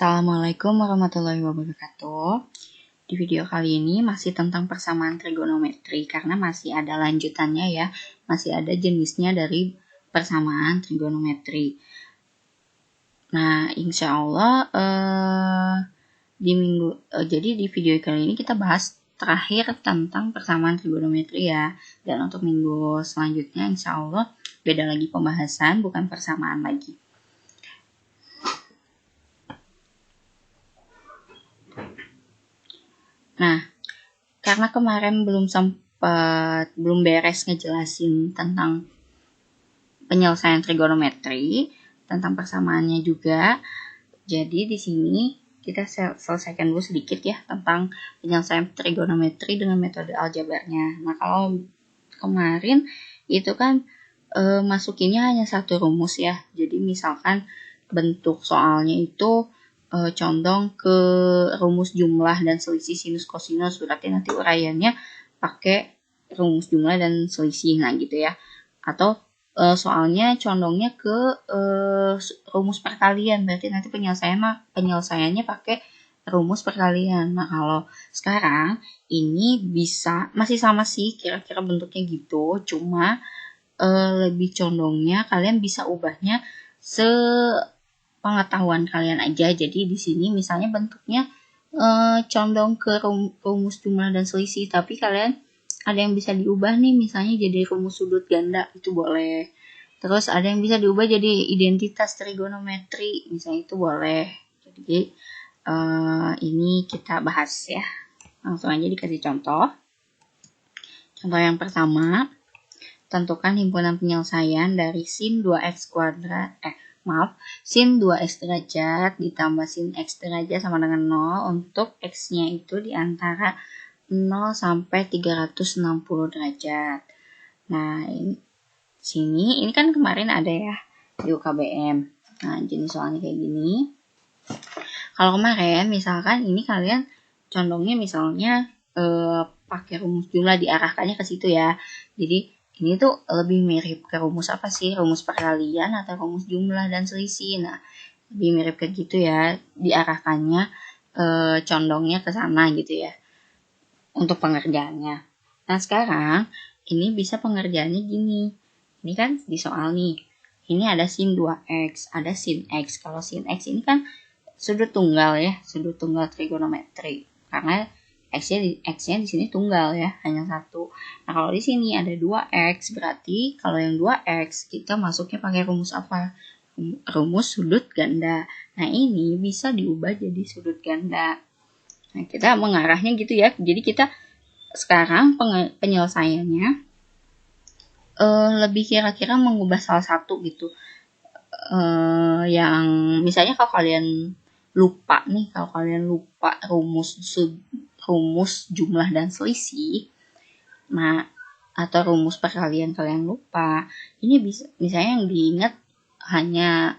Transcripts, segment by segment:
Assalamualaikum warahmatullahi wabarakatuh. Di video kali ini masih tentang persamaan trigonometri karena masih ada lanjutannya ya, masih ada jenisnya dari persamaan trigonometri. Nah, insya Allah jadi di video kali ini kita bahas terakhir tentang persamaan trigonometri ya. Dan untuk minggu selanjutnya insya Allah beda lagi pembahasan, bukan persamaan lagi. Nah, karena kemarin belum beres ngejelasin tentang penyelesaian trigonometri, tentang persamaannya juga. Jadi di sini kita selesaikan dulu sedikit ya tentang penyelesaian trigonometri dengan metode aljabarnya. Nah, kalau kemarin itu kan masukinnya hanya satu rumus ya. Jadi misalkan bentuk soalnya itu condong ke rumus jumlah dan selisih sinus kosinus, berarti nanti uraiannya pakai rumus jumlah dan selisih, nah gitu ya. Atau soalnya condongnya ke rumus perkalian, berarti nanti penyelesaiannya pakai rumus perkalian. Nah, kalau sekarang ini bisa masih sama sih kira-kira bentuknya gitu, cuma lebih condongnya kalian bisa ubahnya sepengetahuan kalian aja. Jadi di sini misalnya bentuknya condong ke rumus jumlah dan selisih, tapi kalian ada yang bisa diubah nih, misalnya jadi rumus sudut ganda, itu boleh. Terus ada yang bisa diubah jadi identitas trigonometri, misalnya, itu boleh. Jadi ini kita bahas ya. Langsung aja dikasih contoh. Contoh yang pertama, tentukan himpunan penyelesaian dari sin 2x kuadrat sin 2x derajat ditambah sin x derajat sama dengan 0 untuk x-nya itu di antara 0 sampai 360 derajat. Nah, ini kan kemarin ada ya di UKBM. Nah, jenis soalnya kayak gini. Kalau kemarin misalkan ini kalian condongnya misalnya pakai rumus jumlah, diarahkannya ke situ ya. Jadi ini tuh lebih mirip ke rumus apa sih? Rumus perkalian atau rumus jumlah dan selisih. Nah, lebih mirip ke gitu ya, diarahkannya condongnya ke sana gitu ya untuk pengerjaannya. Nah, sekarang ini bisa pengerjaannya gini. Ini kan di soal nih. Ini ada sin 2x, ada sin x. Kalau sin x ini kan sudut tunggal ya, sudut tunggal trigonometri. Karena x-nya di sini tunggal ya, hanya satu. Nah, kalau di sini ada 2x, berarti kalau yang 2x kita masuknya pakai rumus apa? Rumus sudut ganda. Nah, ini bisa diubah jadi sudut ganda. Nah, kita mengarahnya gitu ya. Jadi kita sekarang penyelesaiannya lebih kira-kira mengubah salah satu gitu. Yang misalnya kalau kalian lupa rumus jumlah dan selisih, nah, atau rumus perkalian kalian lupa, ini bisa misalnya yang diingat hanya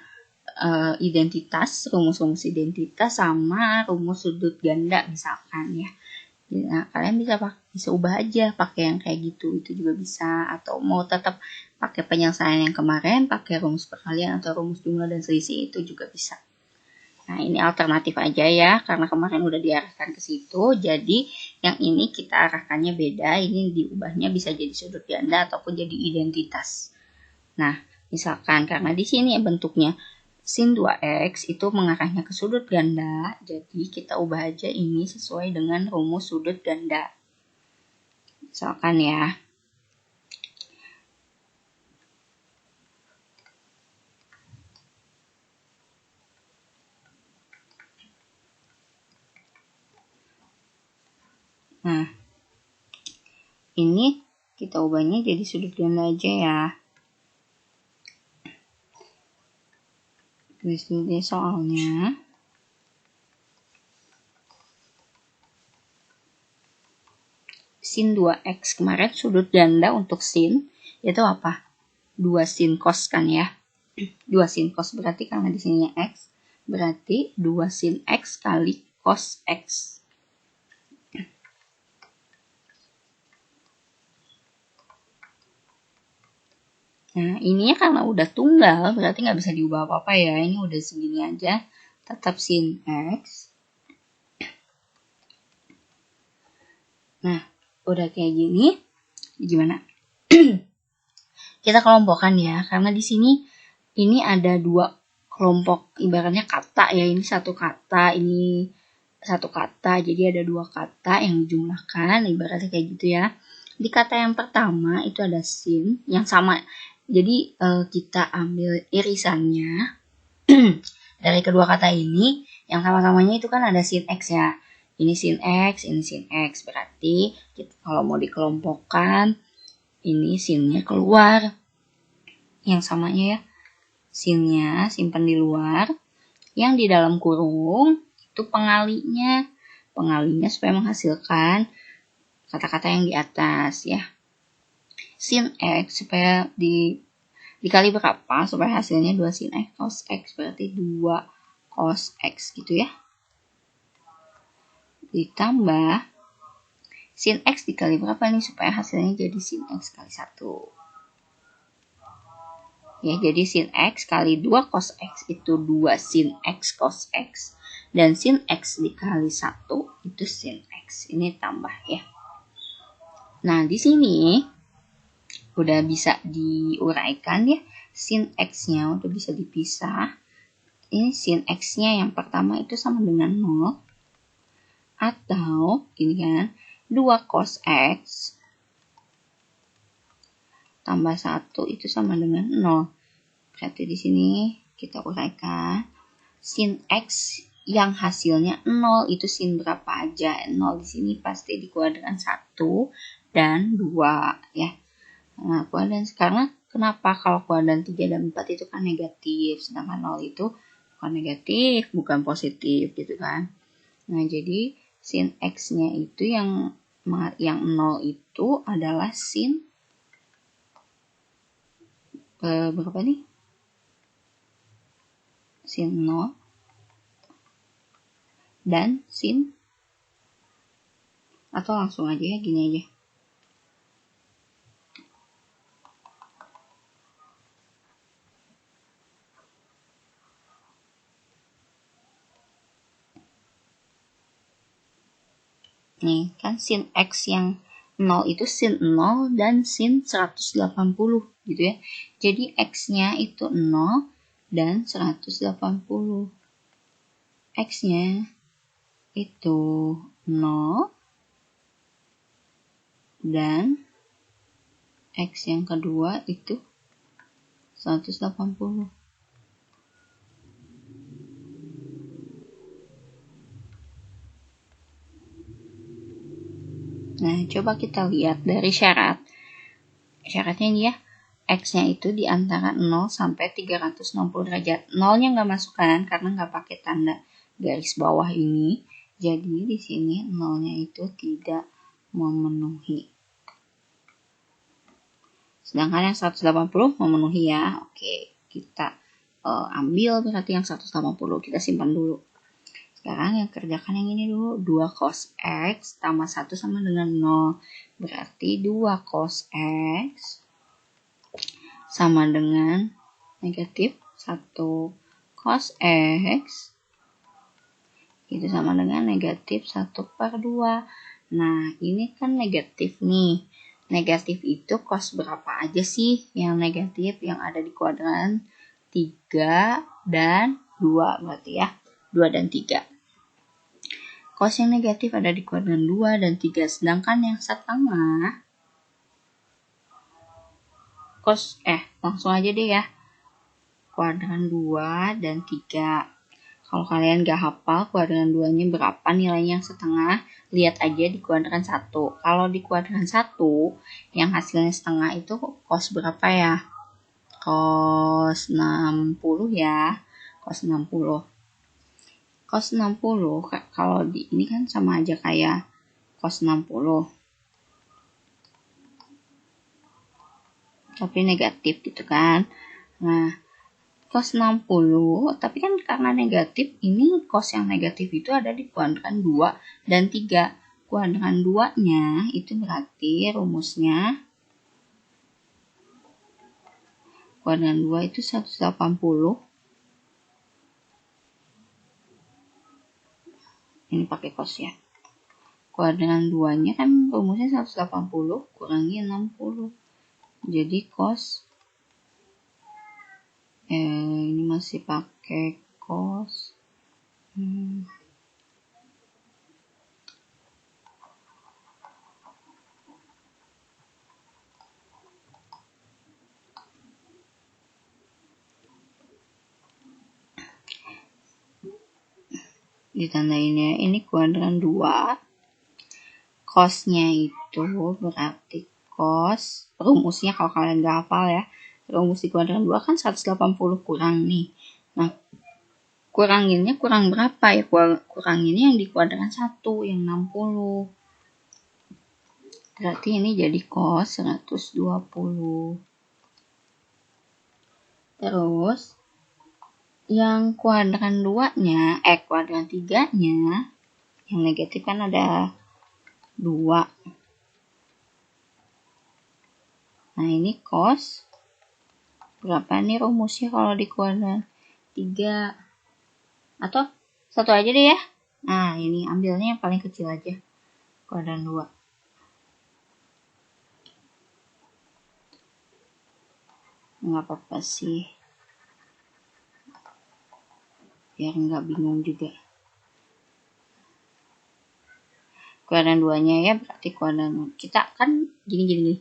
rumus identitas sama rumus sudut ganda misalkan ya. Nah, kalian bisa ubah aja pakai yang kayak gitu, itu juga bisa. Atau mau tetap pakai penyelesaian yang kemarin, pakai rumus perkalian atau rumus jumlah dan selisih, itu juga bisa. Nah, ini alternatif aja ya, karena kemarin udah diarahkan ke situ. Jadi yang ini kita arahkannya beda, ini diubahnya bisa jadi sudut ganda ataupun jadi identitas. Nah, misalkan karena di sini bentuknya sin 2x itu mengarahnya ke sudut ganda, jadi kita ubah aja ini sesuai dengan rumus sudut ganda. Misalkan ya. Nah, ini kita ubahnya jadi sudut ganda aja ya. Tulis dulu soalnya. Sin 2x kemarin sudut ganda untuk sin itu apa? 2 sin cos kan ya. 2 sin cos berarti karena di sininya x, berarti 2 sin x kali cos x. Nah, ininya karena udah tunggal, berarti nggak bisa diubah apa-apa ya. Ini udah segini aja. tetap sin X. Nah, udah kayak gini, gimana? Kita kelompokkan ya, karena di sini ini ada dua kelompok, ibaratnya kata ya, ini satu kata, ini satu kata, jadi ada dua kata yang dijumlahkan, ibaratnya kayak gitu ya. Di kata yang pertama itu ada sin yang sama, jadi kita ambil irisannya dari kedua kata ini, yang sama-samanya itu kan ada sin X ya. Ini sin X, ini sin X. Berarti kalau mau dikelompokkan, ini sinnya keluar. Yang samanya ya, sinnya simpan di luar. Yang di dalam kurung, itu pengalinya. Pengalinya supaya menghasilkan kata-kata yang di atas ya. Sin X supaya dikali berapa? Supaya hasilnya 2 sin X cos X. Berarti 2 cos X gitu ya. Ditambah sin X dikali berapa nih supaya hasilnya jadi sin X kali 1. Ya, jadi sin X kali 2 cos X itu 2 sin X cos X. Dan sin X dikali 1 itu sin X. Ini tambah ya. Nah, di sini udah bisa diuraikan ya. Sin X-nya udah bisa dipisah. Ini sin X-nya yang pertama itu sama dengan 0. Atau ini kan 2 cos X tambah 1 itu sama dengan 0. Berarti di sini kita uraikan sin X yang hasilnya 0 itu sin berapa aja? 0 di sini pasti di kuadran 1 dan 2 ya. Nah, kuadran karena kenapa kalau kuadran 3 dan 4 itu kan negatif, sedangkan 0 itu bukan negatif, bukan positif gitu kan. Nah, jadi sin X-nya itu yang 0 itu adalah sin berapa nih? Sin 0 dan sin, atau langsung aja ya, gini aja. Nih, kan sin X yang 0 itu sin 0 dan sin 180 gitu ya. Jadi X-nya itu 0 dan 180. X-nya itu 0 dan X yang kedua itu 180. Nah, coba kita lihat dari syarat. Syaratnya ini ya, X-nya itu di antara 0 sampai 360 derajat. 0-nya nggak masukkan karena nggak pakai tanda garis bawah ini. Jadi di sini 0-nya itu tidak memenuhi. Sedangkan yang 180 memenuhi ya. Oke, kita ambil berarti yang 180. Kita simpan dulu. Sekarang yang kerjakan yang ini dulu. 2 cos X tambah 1 sama dengan 0. Berarti 2 cos X sama dengan negatif 1 cos X itu sama dengan negatif 1/2. Nah, ini kan negatif nih. Negatif itu cos berapa aja sih yang negatif yang ada di kuadran 3 dan 2 berarti ya. 2 dan 3. Cos yang negatif ada di kuadran 2 dan 3. Sedangkan yang setengah cos langsung aja deh ya. Kuadran 2 dan 3. Kalau kalian gak hafal kuadran 2-nya berapa nilainya yang setengah, lihat aja di kuadran 1. Kalau di kuadran 1, yang hasilnya setengah itu cos berapa ya? Cos 60 ya. Cos 60. Cos 60, kalau di ini kan sama aja kayak cos 60. Tapi negatif gitu kan. Nah, cos 60, tapi kan karena negatif, ini cos yang negatif itu ada di kuadran 2 dan 3. Kuadran 2-nya itu berarti rumusnya kuadran 2 itu 180 Ini pakai cos ya. Kuadran 2-nya kan rumusnya 180 kurangi 60. Jadi cos ini masih pakai cos ditandainnya ini kuadran 2. Cosnya itu berarti cos rumusnya kalau kalian gak hafal ya, rumus di kuadran 2 kan 180 kurang nih. Nah, kuranginnya kurang berapa ya? Kuranginnya yang di kuadran 1 yang 60. Berarti ini jadi cos 120. Terus yang kuadran 2-nya, kuadran 3-nya yang negatif kan ada 2. Nah, ini cos berapa nih rumusnya kalau di kuadran 3? Atau satu aja deh ya. Nah, ini ambilnya yang paling kecil aja. Kuadran 2. Nggak apa-apa sih. Biar nggak bingung juga. Kuadran 2-nya ya berarti kuadran kita kan gini.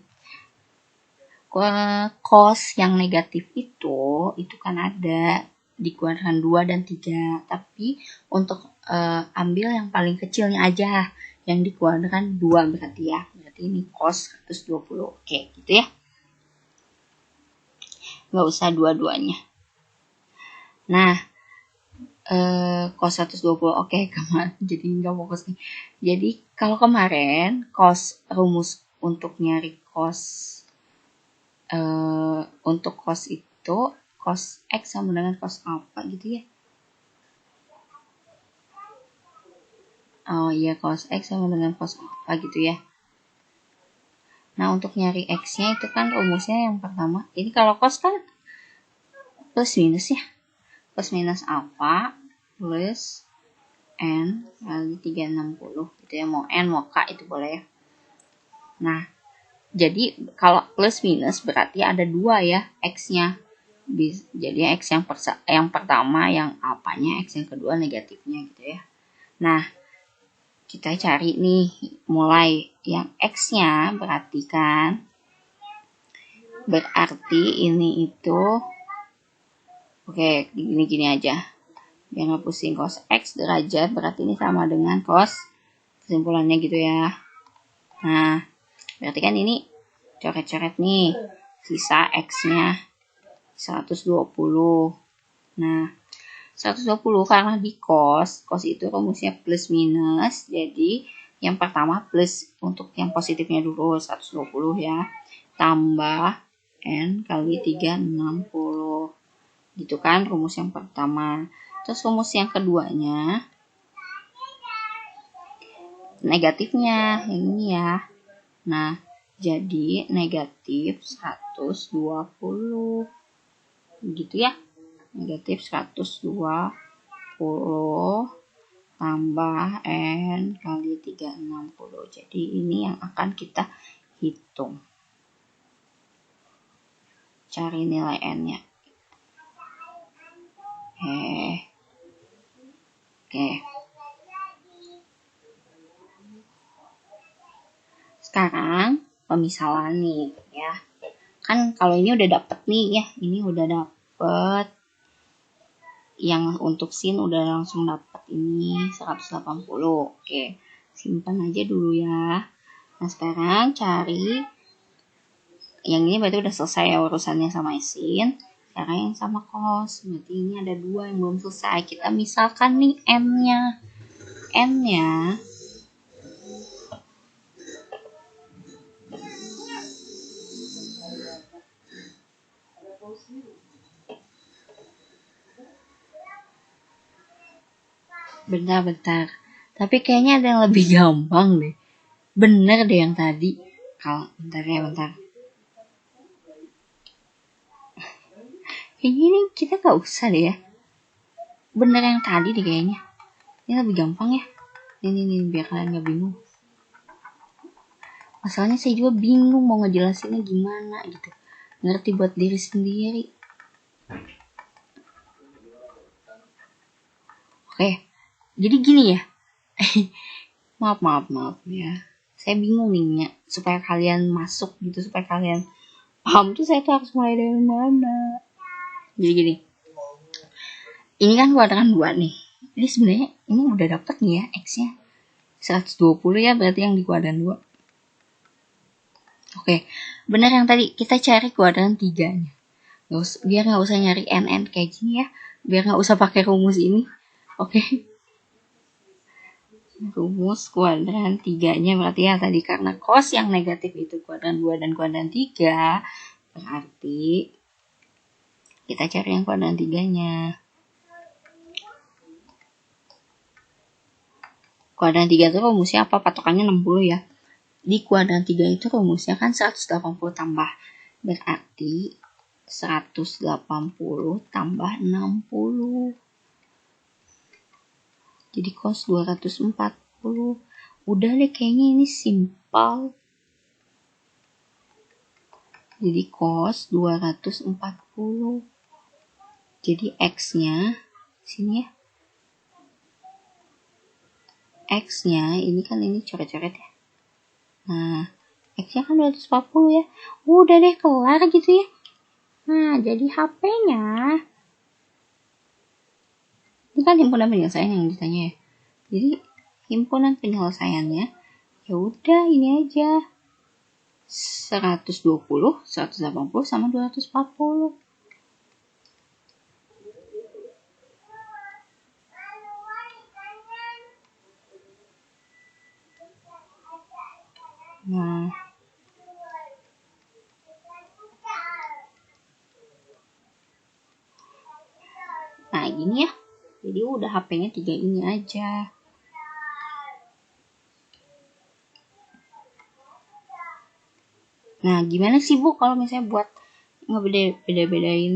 Cos yang negatif itu kan ada di kuadran 2 dan 3. Tapi untuk ambil yang paling kecilnya aja, yang di kuadran 2 berarti ya. Berarti ini cos 120. Oke, gitu ya. Nggak usah dua-duanya. Nah, cos 120. Oke, kemarin jadi nggak fokus nih. Jadi kalau kemarin rumus untuk nyari cos untuk cos itu cos X sama dengan cos apa gitu ya. Oh iya, cos X sama dengan cos apa gitu ya. Nah, untuk nyari X-nya itu kan rumusnya yang pertama. Ini kalau cos kan plus minus ya. Plus minus alpha plus N kali 360 gitu ya. Mau N mau K itu boleh ya. Nah, jadi kalau plus minus berarti ada 2 ya X-nya. Jadi X yang pertama yang alpanya, X yang kedua negatifnya gitu ya. Nah, kita cari nih mulai yang X-nya berarti ini itu oke, gini aja. Biar nggak pusing, cos X derajat berarti ini sama dengan cos, kesimpulannya gitu ya. Nah, berarti kan ini coret-coret nih, sisa X-nya 120. Nah, 120 karena di cos itu rumusnya plus minus, jadi yang pertama plus untuk yang positifnya dulu 120 ya, tambah N kali 360. Gitu kan rumus yang pertama. Terus rumus yang keduanya negatifnya yang ini ya. Nah, jadi negatif 120. Gitu ya. Negatif 120 tambah N kali 360. Jadi ini yang akan kita hitung. Cari nilai N-nya. Oke. Sekarang pemisalan nih ya. Kan kalau ini udah dapet nih ya. Ini udah dapet. Yang untuk sin udah langsung dapet ini 180. Oke. Simpan aja dulu ya. Nah, sekarang cari yang ini berarti udah selesai ya urusannya sama sin. Sekarang yang sama cos. Berarti ini ada 2 yang belum selesai. Kita misalkan nih N-nya. Bentar. Tapi kayaknya ada yang lebih gampang deh. Bener deh yang tadi. Kalau bentar. Kayaknya ini kita gak usah deh ya. Bener yang tadi deh kayaknya. Ini lebih gampang ya. Ini biar kalian gak bingung. Masalahnya saya juga bingung mau ngejelasinnya gimana gitu. Ngerti buat diri sendiri. Oke, jadi gini ya. maaf ya. Saya bingung nih ya, supaya kalian masuk gitu, supaya kalian paham tuh saya tuh harus mulai dari mana. Jadi gini. Ini kan kuadran 2 nih. Jadi sebenarnya ini udah dapet nih ya X-nya. 120 ya berarti yang di kuadran 2. Oke, benar yang tadi kita cari kuadran 3-nya. Biar nggak usah nyari NN kayak gini ya. Biar nggak usah pakai rumus ini. Oke. Rumus kuadran 3-nya berarti ya tadi karena cos yang negatif itu kuadran 2 dan kuadran 3. Berarti kita cari yang kuadran 3-nya. Kuadran 3 itu rumusnya apa? Patokannya 60 ya. Di kuadran 3 itu rumusnya kan 180 tambah. Berarti 180 tambah 60. Jadi cos 240. Udah deh kayaknya ini simpel. Jadi cos 240. Jadi X-nya sini ya. X-nya ini kan ini coret-coret ya. Nah, X-nya kan 240 ya. Udah deh kelar gitu ya. Nah, jadi HP-nya ini kan himpunan penyelesaian yang ditanya ya. Jadi himpunan penyelesaiannya ya udah ini aja. 120, 180 sama 240. Nah gini ya. Jadi udah HP-nya 3 ini aja. Nah gimana sih Bu kalau misalnya buat ngebedain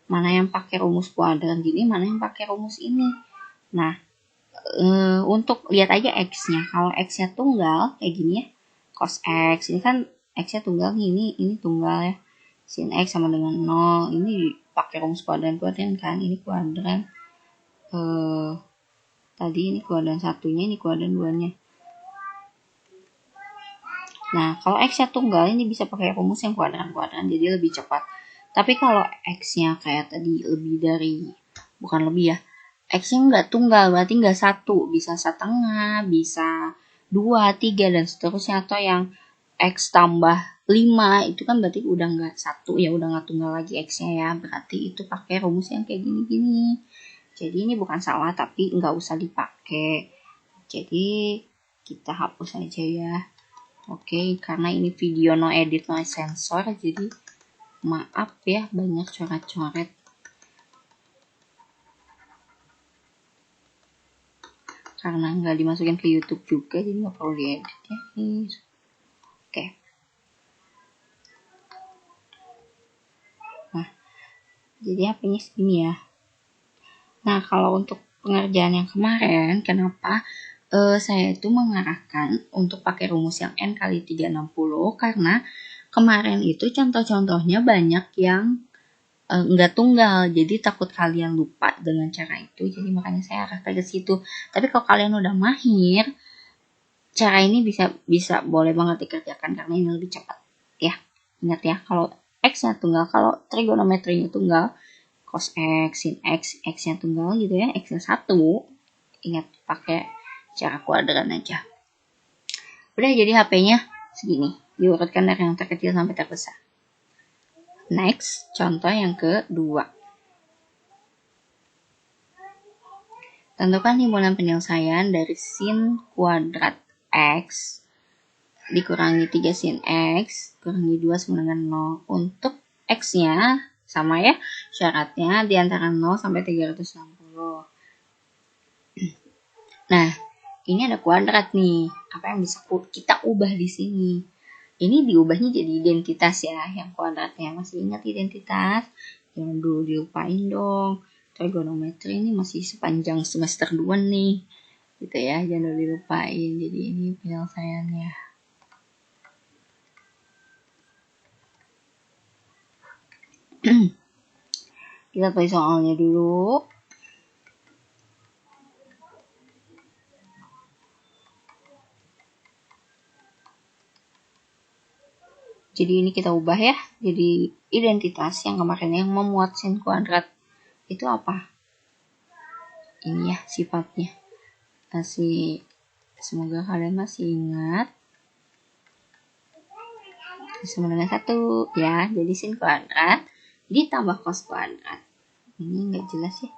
mana yang pakai rumus kuadran gini, mana yang pakai rumus ini. Nah untuk lihat aja X-nya. Kalau X-nya tunggal kayak gini ya. Cos X ini kan X-nya tunggal nih, ini tunggal ya. Sin X sama dengan 0. Ini pakai rumus kuadran kan. Ini kuadran tadi ini kuadran 1-nya, ini kuadran 2-nya. Nah, kalau X-nya tunggal ini bisa pakai rumus yang kuadran-kuadran jadi lebih cepat. Tapi kalau X-nya kayak tadi lebih dari, bukan lebih ya, X-nya nggak tunggal berarti nggak 1, bisa setengah, bisa 2, 3 dan seterusnya. Atau yang X tambah 5 itu kan berarti udah nggak 1 ya, udah nggak tunggal lagi X-nya ya. Berarti itu pakai rumus yang kayak gini-gini. Jadi ini bukan salah tapi nggak usah dipakai. Jadi kita hapus aja ya. Oke, karena ini video no edit no sensor, jadi maaf ya banyak coret-coret. Karena nggak dimasukin ke YouTube juga, jadi nggak perlu diedit ya. Oke. Nah, jadi HP-nya segini ya. Nah, kalau untuk pengerjaan yang kemarin, kenapa saya itu mengarahkan untuk pakai rumus yang N kali 360 karena kemarin itu contoh-contohnya banyak yang nggak tunggal, jadi takut kalian lupa dengan cara itu, jadi makanya saya arahkan ke situ. Tapi kalau kalian udah mahir, cara ini bisa boleh banget dikerjakan karena ini lebih cepat ya. Ingat ya, kalau X-nya tunggal, kalau trigonometrinya tunggal, cos X, sin X, X-nya tunggal gitu ya, X-nya 1, ingat pakai cara kuadran aja. Udah, jadi HP-nya segini, diurutkan dari yang terkecil sampai terbesar. Next, contoh yang kedua. Tentukan himpunan penyelesaian dari sin kuadrat X dikurangi 3 sin X kurangi 2 sama dengan 0. Untuk X-nya sama ya, syaratnya di antara 0 sampai 360. Nah, ini ada kuadrat nih. Apa yang bisa kita ubah di sini? Ini diubahnya jadi identitas ya, yang kuadratnya. Masih ingat identitas? Jangan dulu dilupain dong. Trigonometri ini masih sepanjang semester 2 nih. gitu ya, jangan dilupain. Jadi ini penyelesaiannya. Kita tulis soalnya dulu. Jadi ini kita ubah ya, jadi identitas yang kemarin yang memuat sin kuadrat itu apa? Ini ya sifatnya. Semoga kalian masih ingat. Sama dengan 1 ya, jadi sin kuadrat ditambah cos kuadrat. Ini nggak jelas ya,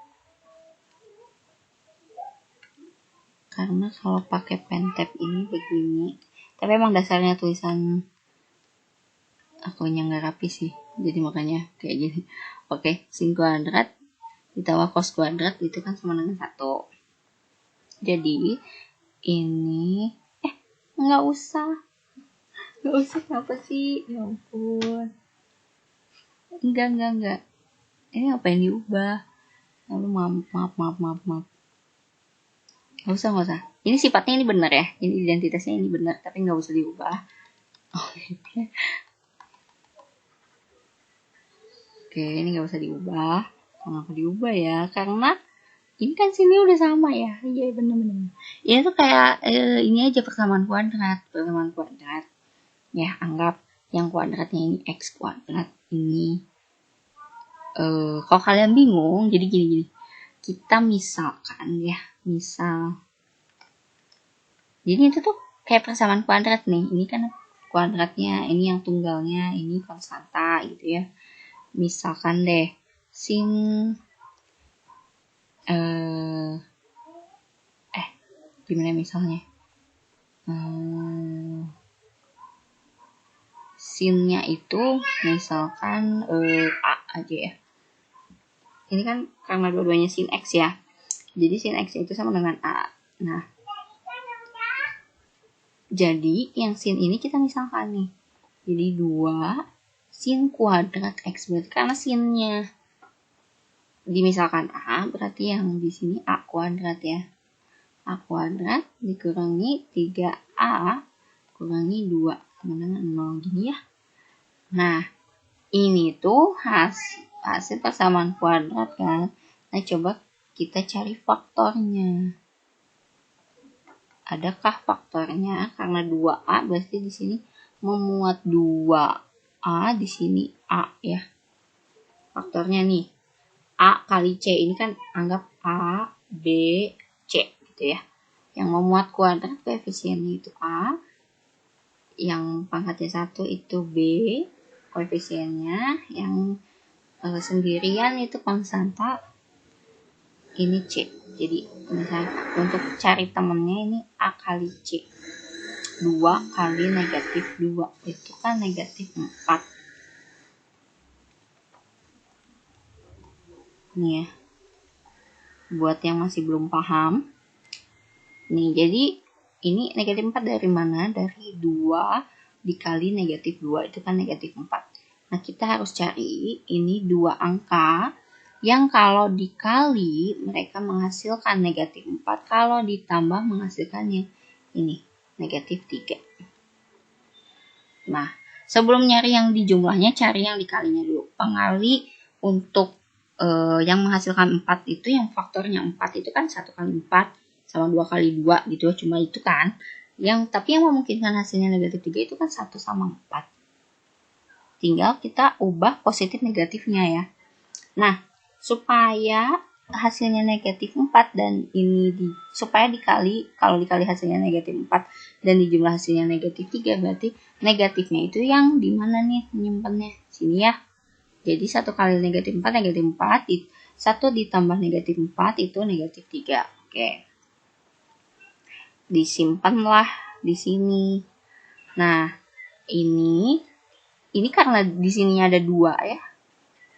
karena kalau pakai pen tab ini begini, tapi emang dasarnya tulisan akunya nggak rapi sih, jadi makanya kayak gini. Oke, sin kuadrat ditambah cos kuadrat itu kan sama dengan 1. Jadi ini nggak usah kenapa sih, ya ampun. Enggak, ini apa yang diubah? Lalu maaf. Nggak usah. Ini sifatnya ini benar ya, ini identitasnya ini benar, tapi nggak usah diubah. Oke, ini nggak usah diubah. Kenapa diubah ya? Karena ini kan sini udah sama ya. Iya benar. Ini tuh kayak ini aja persamaan kuadrat. Ya, anggap yang kuadratnya ini x kuadrat ini. Kalau kalian bingung, jadi gini. Kita misalkan ya, jadi itu tuh kayak persamaan kuadrat nih. Ini kan kuadratnya, ini yang tunggalnya, ini konstanta gitu ya. Misalkan deh sin gimana misalnya, sinnya itu misalkan a aja ya. Ini kan karena dua-duanya sin x ya, jadi sin x itu sama dengan a. Nah, jadi yang sin ini kita misalkan nih, jadi 2 sin kuadrat x, berarti karena sinnya dimisalkan a, berarti yang di sini a kuadrat ya. A kuadrat dikurangi 3a kurangi 2 sama dengan 0 gini ya. Nah, ini tuh hasil persamaan kuadrat kan. Nah, coba kita cari faktornya. Adakah faktornya? Karena 2a berarti di sini memuat 2a, di sini a ya. Faktornya nih, a kali c, ini kan anggap a, b, c gitu ya. Yang memuat kuadrat koefisiennya itu a, yang pangkatnya 1 itu b koefisiennya, yang sendirian itu konstanta ini c. Jadi misalnya untuk cari temennya ini a kali c, 2 kali negatif 2 itu kan negatif 4 nih ya, buat yang masih belum paham nih. Jadi ini negatif 4 dari mana? Dari 2 dikali negatif 2 itu kan negatif 4. Nah, kita harus cari ini 2 angka yang kalau dikali mereka menghasilkan negatif 4, kalau ditambah menghasilkannya ini negatif 3. Nah, sebelum nyari yang di jumlahnya, cari yang dikalinya dulu. Pengali untuk yang menghasilkan 4 itu, yang faktornya 4 itu kan 1 kali 4 sama 2 kali 2 gitu, cuma itu kan. Tapi yang memungkinkan hasilnya negatif 3 itu kan 1 sama 4. Tinggal kita ubah positif negatifnya ya. Nah, supaya hasilnya negatif 4 dan ini supaya kalau dikali hasilnya negatif 4 dan dijumlah hasilnya negatif 3, berarti negatifnya itu yang di mana nih menyimpannya? Sini ya. Jadi 1 kali negatif 4, 1 ditambah negatif 4 itu negatif 3. Oke. Disimpanlah di sini. Nah, ini karena di sini ada 2 ya.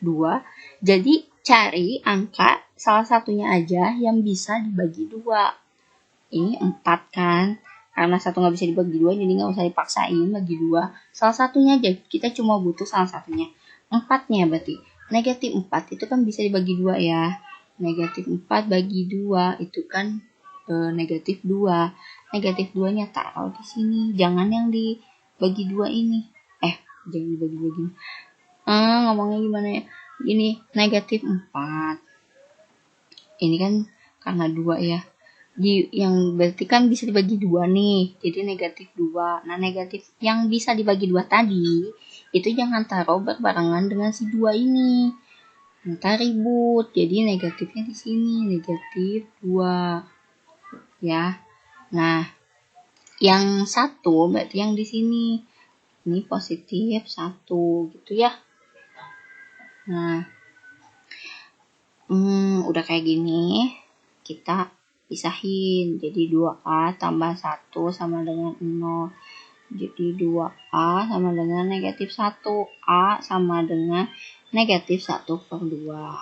2. Jadi cari angka salah satunya aja yang bisa dibagi 2. Ini 4 kan. Karena 1 nggak bisa dibagi 2, jadi nggak usah dipaksain bagi 2. Salah satunya aja, kita cuma butuh salah satunya. 4-nya berarti. Negatif 4 itu kan bisa dibagi 2 ya. Negatif 4 bagi 2 itu kan negatif 2. Negatif 2-nya taruh di sini. Jangan yang dibagi 2 ini. Jangan dibagi 2 gini. Ngomongnya gimana ya? Gini, negatif 4. Ini kan karena 2 ya. Yang berarti kan bisa dibagi 2 nih. Jadi negatif 2. Nah, negatif yang bisa dibagi 2 tadi, itu jangan taruh berbarengan dengan si 2 ini. Ntar ribut. Jadi negatifnya di sini, negatif 2. Ya. Nah, yang 1 berarti yang di sini. Ini positif 1 gitu ya. Nah, udah kayak gini, kita pisahin. Jadi 2A tambah 1 sama dengan 0. Jadi 2A sama dengan negatif 1. A sama dengan negatif 1/2.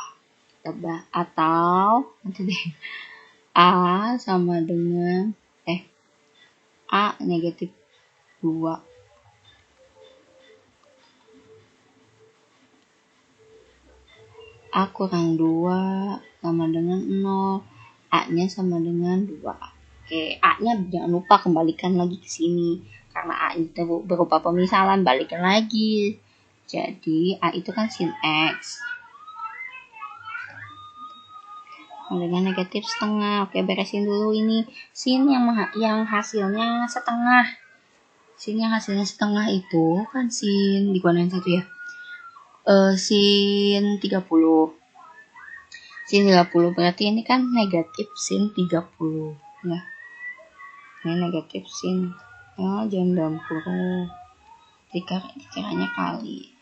Atau nanti deh. A sama dengan A negatif 2. A kurang 2 sama dengan 0. A-nya sama dengan 2. Oke, A-nya jangan lupa kembalikan lagi ke sini. Karena A itu berupa pemisahan, balikan lagi. Jadi, A itu kan sin X. Dengan negatif setengah. Oke, beresin dulu ini. Sin yang hasilnya setengah. Sin yang hasilnya setengah itu kan sin dikurangi 1 ya. Sin 30. Sin 30 berarti ini kan negatif sin 30 ya. Ini negatif sin. Jangan dalam kurung. Dikiranya kali.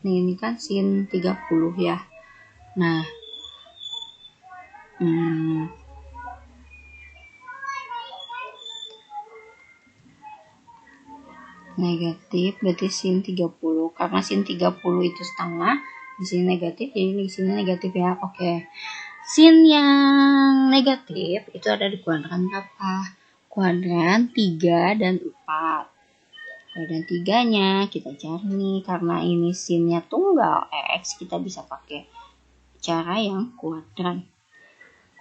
Ini kan sin 30 ya. Nah, negatif berarti sin 30. Karena sin 30 itu setengah, di sini negatif, jadi di sini negatif ya. Oke. Sin yang negatif itu ada di kuadran berapa? Kuadran 3 dan 4. Kuadran 3-nya kita cari nih, karena ini sinnya tunggal X, kita bisa pakai cara yang kuadran.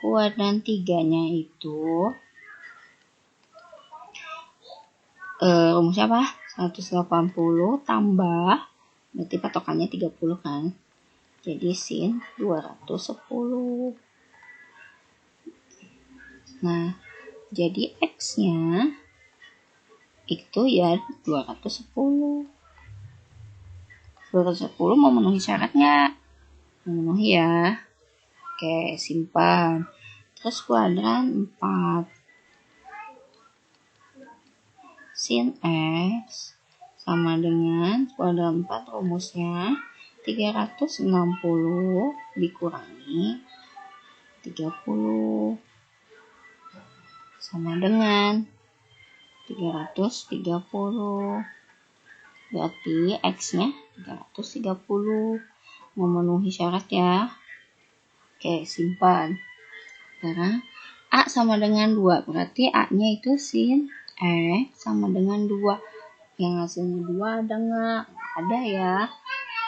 Kuadran 3-nya itu rumusnya apa? 180 tambah, berarti patokannya 30 kan. Jadi sin 210. Nah, jadi X-nya itu ya 210. 210 memenuhi syarat nggak? Memenuhi ya. Oke, simpan. Terus kuadran 4. Sin X sama dengan kuadran 4 rumusnya 360 dikurangi 30 sama dengan 330. Berarti X-nya 330 memenuhi syarat ya. Oke, simpan. Sekarang A sama dengan 2, berarti A-nya itu sin X sama dengan 2. Yang hasilnya 2 ada nggak? Ada ya.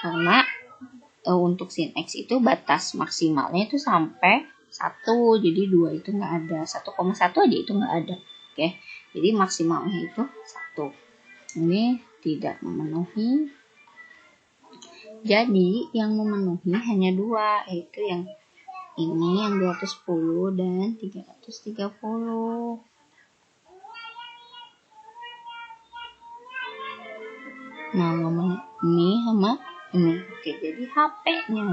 Karena untuk sin X itu batas maksimalnya itu sampai 1. Jadi 2 itu nggak ada. 1,1 aja itu nggak ada. Oke. Jadi maksimalnya itu 1. Ini tidak memenuhi. Jadi yang memenuhi hanya 2, yaitu yang ini yang 210 dan 330. Nah, ini sama ini. Oke, jadi HP-nya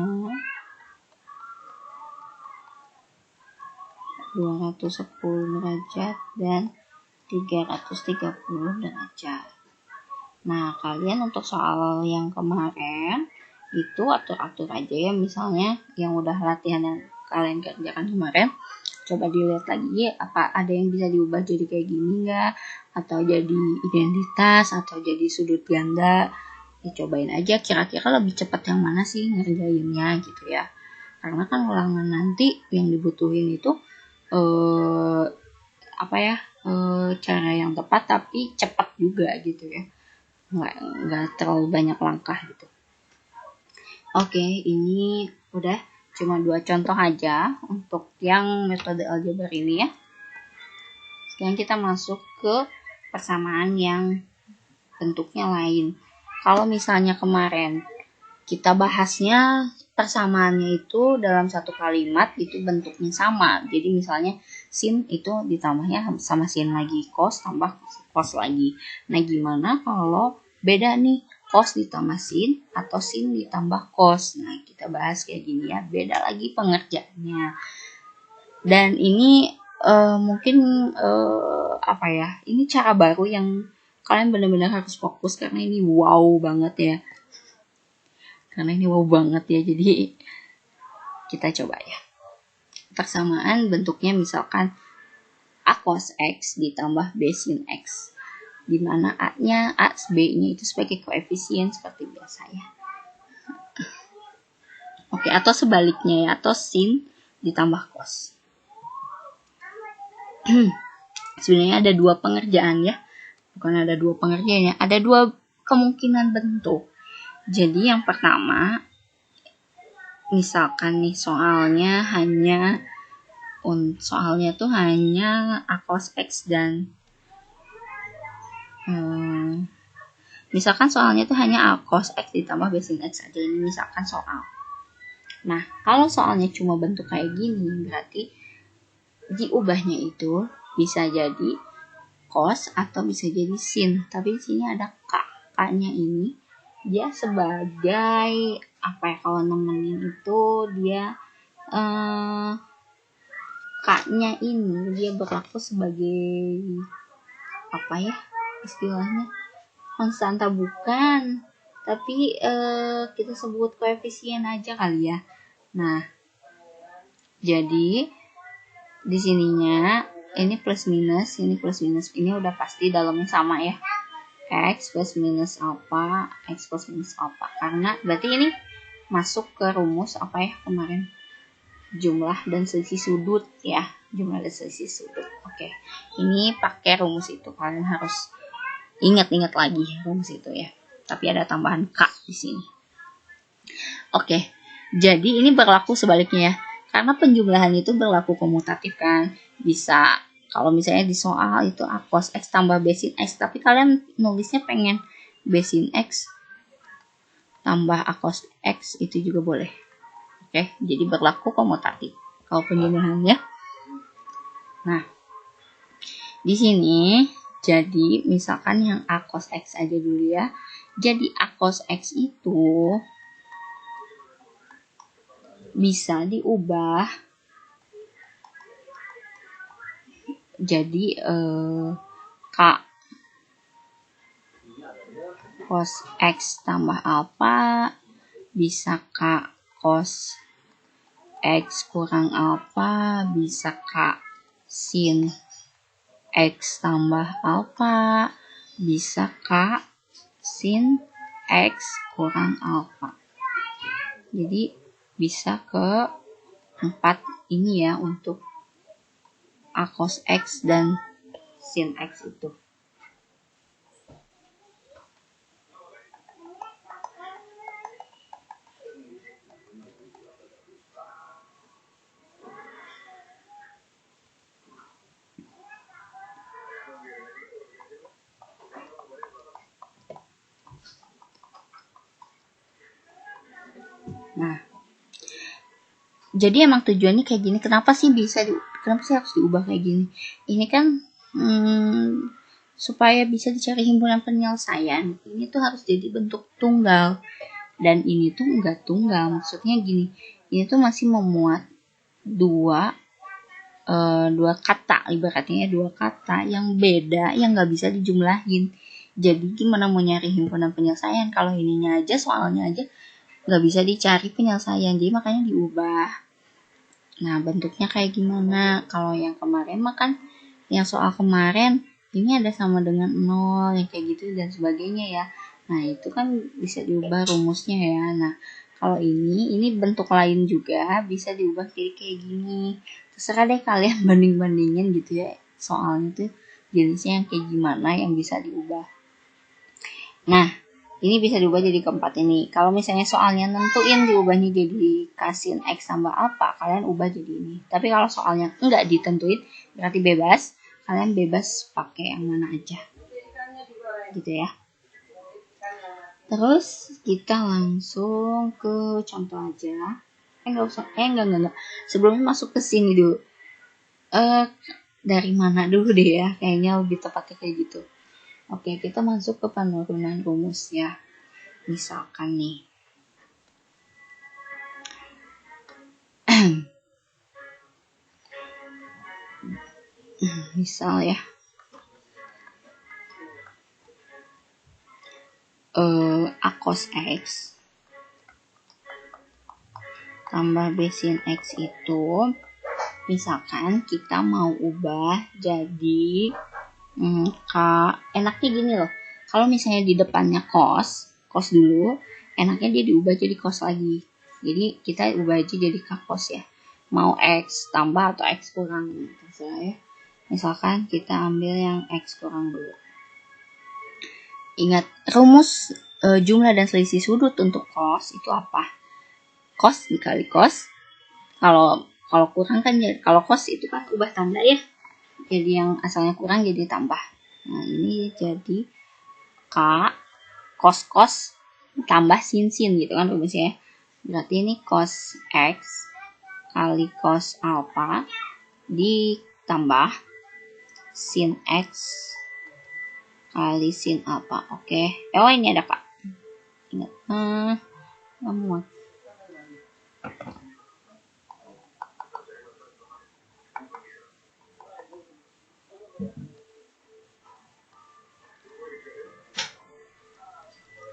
210 derajat dan 330 derajat. Nah, kalian untuk soal yang kemarin itu atur-atur aja ya. Misalnya yang udah latihan yang kalian kerjakan kemarin, coba dilihat lagi apa ada yang bisa diubah jadi kayak gini nggak, atau jadi identitas, atau jadi sudut ganda. Ya, cobain aja kira-kira lebih cepat yang mana sih ngerjainnya gitu ya. Karena kan ulangan nanti yang dibutuhin itu cara yang tepat tapi cepat juga gitu ya. nggak terlalu banyak langkah gitu. Oke, ini udah cuma 2 contoh aja untuk yang metode aljabar ini ya. Sekarang kita masuk ke persamaan yang bentuknya lain. Kalau misalnya kemarin kita bahasnya persamaannya itu dalam satu kalimat itu bentuknya sama. Jadi misalnya sin itu ditambahnya sama sin lagi, cos tambah cos lagi. Nah, gimana kalau beda nih, cos ditambah sin atau sin ditambah cos? Nah, kita bahas kayak gini ya, beda lagi pengerjaannya. Dan ini mungkin apa ya? Ini cara baru yang kalian benar-benar harus fokus karena ini wow banget ya. Jadi kita coba ya. Persamaan bentuknya misalkan A cos X ditambah B sin X. Di mana A-nya, A, B-nya itu sebagai koefisien seperti biasa ya. Oke, atau sebaliknya ya, atau sin ditambah cos. Sebenarnya ada 2 pengerjaan ya. Bukan ada 2 pengerjaan ya, ada 2 kemungkinan bentuk. Jadi yang pertama, misalkan nih soalnya tuh hanya A cos X dan misalkan soalnya tuh hanya A cos X ditambah B sin X aja. Ini misalkan soal. Nah, kalau soalnya cuma bentuk kayak gini, berarti diubahnya itu bisa jadi cos atau bisa jadi sin. Tapi di sini ada K. K-nya ini dia sebagai apa ya, kalau nemenin itu dia K-nya ini dia berlaku sebagai apa ya istilahnya, konstanta bukan, tapi kita sebut koefisien aja kali ya. Nah, jadi di sininya ini plus minus, ini udah pasti dalamnya sama ya. X plus minus apa, X plus minus apa. Karena berarti ini masuk ke rumus apa ya kemarin? Jumlah dan selisih sudut ya. Jumlah dan selisih sudut. Oke. Ini pakai rumus itu. Kalian harus ingat-ingat lagi rumus itu ya. Tapi ada tambahan K di sini. Oke. Jadi ini berlaku sebaliknya ya. Karena penjumlahan itu berlaku komutatif kan. Bisa kalau misalnya di soal itu A cos X tambah B sin X, tapi kalian nulisnya pengen B sin X tambah A cos X, itu juga boleh. Oke, jadi berlaku komutatif kalau penjumlahannya. Nah, di sini jadi misalkan yang A cos X aja dulu ya. Jadi A cos X itu bisa diubah jadi K cos X tambah alpha, bisa K cos X kurang alpha, bisa K sin X tambah alpha, bisa K sin X kurang alpha. Jadi bisa ke 4 ini ya untuk A cos X dan sin X itu. Nah, jadi emang tujuannya kayak gini. Kenapa sih harus diubah kayak gini? Ini kan supaya bisa dicari himpunan penyelesaian. Ini tuh harus jadi bentuk tunggal. Dan ini tuh enggak tunggal. Maksudnya gini, ini tuh masih memuat dua kata, ibaratnya 2 kata yang beda, yang nggak bisa dijumlahin. Jadi gimana mau nyari himpunan penyelesaian kalau ininya aja, soalnya aja nggak bisa dicari penyelesaian, jadi makanya diubah. Nah, bentuknya kayak gimana? Kalau yang kemarin makan, yang soal kemarin ini ada sama dengan 0 yang kayak gitu dan sebagainya ya. Nah, itu kan bisa diubah rumusnya ya. Nah, kalau ini bentuk lain juga bisa diubah jadi kayak gini. Terserah deh kalian banding-bandingin gitu ya. Soalnya tuh jenisnya yang kayak gimana yang bisa diubah. Nah, ini bisa diubah jadi keempat ini. Kalau misalnya soalnya nentuin diubahnya jadi kasin X tambah apa, kalian ubah jadi ini. Tapi kalau soalnya enggak ditentuin, berarti bebas. Kalian bebas pakai yang mana aja. Gitu ya. Terus kita langsung ke contoh aja. Enggak. Sebelumnya masuk ke sini dulu. Dari mana dulu deh ya? Kayaknya lebih tepatnya kayak gitu. Oke, kita masuk ke penurunan rumus ya. Misalkan nih. Misal ya. A cos X tambah B sin X itu misalkan kita mau ubah jadi enaknya gini loh. Kalau misalnya di depannya cos dulu, enaknya dia diubah jadi cos lagi. Jadi kita ubah aja jadi k cos ya. Mau X tambah atau X kurang, terserah ya. Misalkan kita ambil yang X kurang dulu. Ingat, rumus jumlah dan selisih sudut untuk cos itu apa? Cos dikali cos. Kalau kurang kan, kalau cos itu kan ubah tanda ya. Jadi yang asalnya kurang jadi tambah. Nah, ini jadi K cos tambah sin gitu kan rumusnya. Berarti ini cos X kali cos alpha ditambah sin X kali sin alpha. Oke. Oh, ini ada Kak. Ingat. Muat.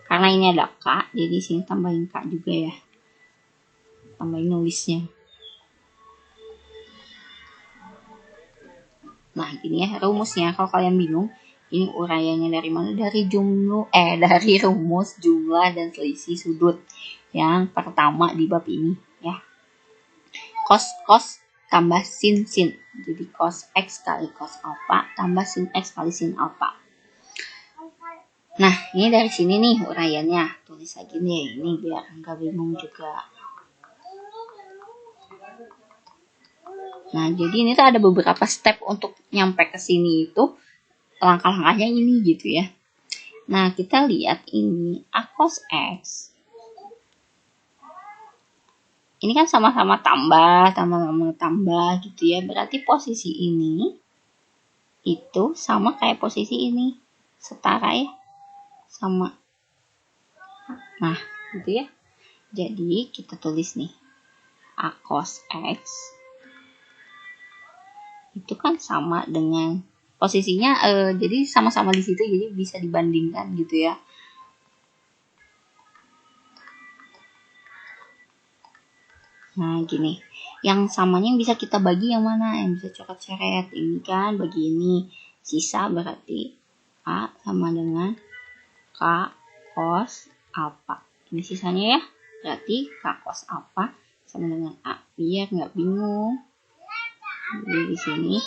Karena ini ada K, jadi sini tambahin K juga ya. Tambahin nulisnya. Nah, gini ya rumusnya. Kalau kalian bingung, ini uraiannya dari mana? Dari dari rumus jumlah dan selisih sudut yang pertama di bab ini ya. Cos tambah sin. Jadi cos X kali cos alpha tambah sin X kali sin alpha. Nah, ini dari sini nih uraiannya. Tulis lagi nih, ini biar nggak bingung juga. Nah, jadi ini tuh ada beberapa step untuk nyampe ke sini itu. Langkah-langkahnya ini gitu ya. Nah, kita lihat ini A cos X. Ini kan sama-sama tambah gitu ya. Berarti posisi ini itu sama kayak posisi ini. Setara ya. Sama. Nah, gitu ya. Jadi, kita tulis nih. A cos X itu kan sama dengan posisinya jadi sama-sama di situ, jadi bisa dibandingkan gitu ya. Nah, gini. Yang samanya yang bisa kita bagi yang mana? Yang bisa coret-coret. Ini kan bagi ini. Sisa berarti A sama dengan K cos alpha. Ini sisanya ya. Berarti K cos alpha sama dengan A. Biar nggak bingung. Jadi di sini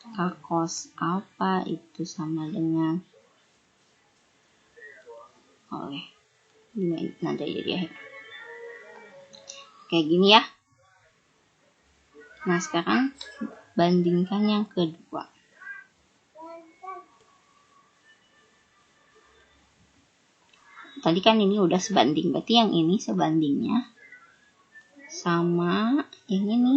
K cos alpha itu sama dengan ini nanti jadi akhir. Kayak gini ya. Nah, sekarang bandingkan yang kedua. Tadi kan ini udah sebanding, berarti yang ini sebandingnya sama yang ini.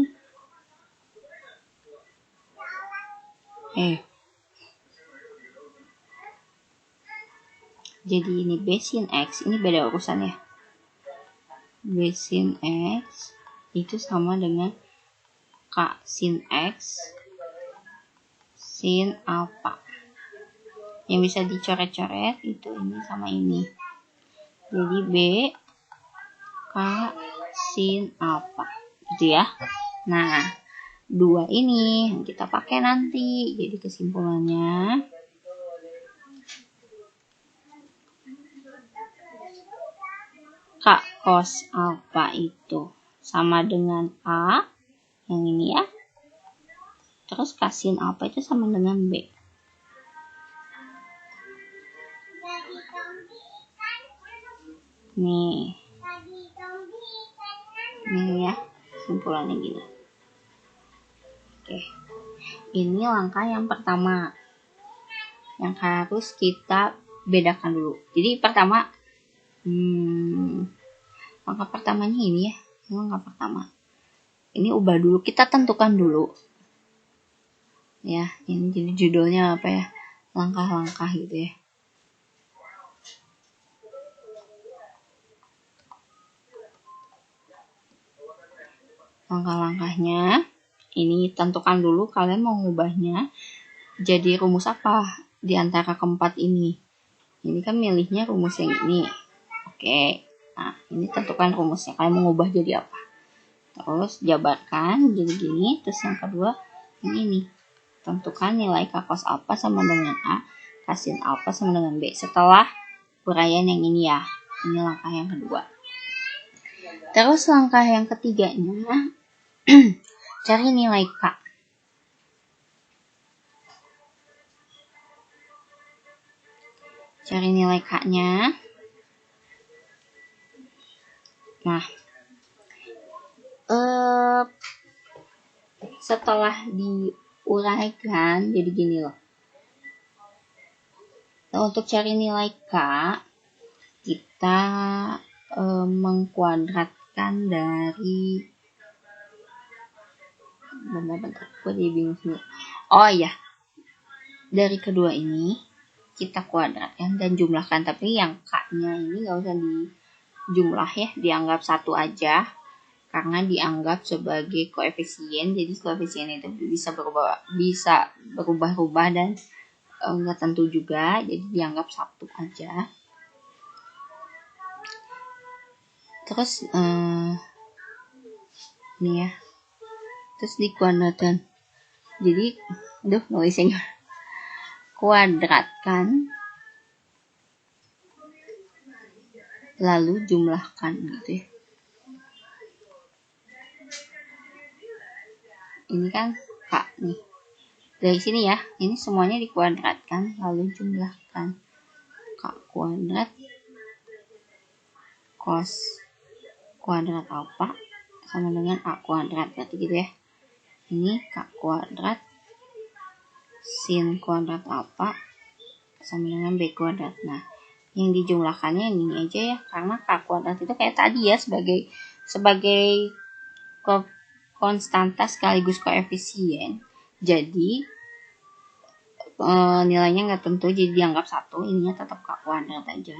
Jadi ini B sin X, ini beda urusan ya. B sin X itu sama dengan K sin X sin alpha. Yang bisa dicoret-coret itu ini sama ini. Jadi B K sin alpha. Gitu ya. Nah, dua ini yang kita pakai nanti. Jadi kesimpulannya K cos alpha itu sama dengan A yang ini ya. Terus K sin alpha itu sama dengan B. Nih ya simpulannya gini. Oke, ini langkah yang pertama yang harus kita bedakan dulu. Jadi pertama langkah pertamanya ini ya. Langkah pertama ini ubah dulu, kita tentukan dulu ya, ini jadi judulnya apa ya, langkah-langkah gitu ya. Langkah-langkahnya ini tentukan dulu kalian mau ngubahnya jadi rumus apa di antara keempat ini. Ini kan milihnya rumus yang ini. Oke, nah ini tentukan rumusnya, kalian mau ngubah jadi apa. Terus jabarkan jadi gini. Terus yang kedua ini nih, tentukan nilai K cos alpha sama dengan A, K sin alpha sama dengan B. Setelah uraian yang ini ya, ini langkah yang kedua. Terus langkah yang ketiganya cari nilai K. Cari nilai K-nya. Nah, setelah diuraikan jadi gini loh. Untuk cari nilai K, kita mengkuadratkan dari bentar, gue jadi bingung sendiri. Oh iya, dari kedua ini kita kuadratkan dan jumlahkan, tapi yang K-nya ini nggak usah dijumlah ya, dianggap satu aja karena dianggap sebagai koefisien. Jadi koefisien itu bisa berubah-ubah dan nggak tentu juga, jadi dianggap satu aja. Terus nih ya, terus dikuadratkan. Jadi nulisnya kuadratkan lalu jumlahkan gitu ya. Ini kan K nih. Dari sini ya, ini semuanya dikuadratkan lalu jumlahkan. K kuadrat cos kuadrat alpha sama dengan A kuadrat, berarti gitu ya. Ini K kuadrat sin kuadrat alpha sama dengan B kuadrat. Nah, yang dijumlahkannya yang ini aja ya, karena K kuadrat itu kayak tadi ya, sebagai konstanta sekaligus koefisien. Jadi nilainya nggak tentu, jadi dianggap satu, ininya tetap K kuadrat aja.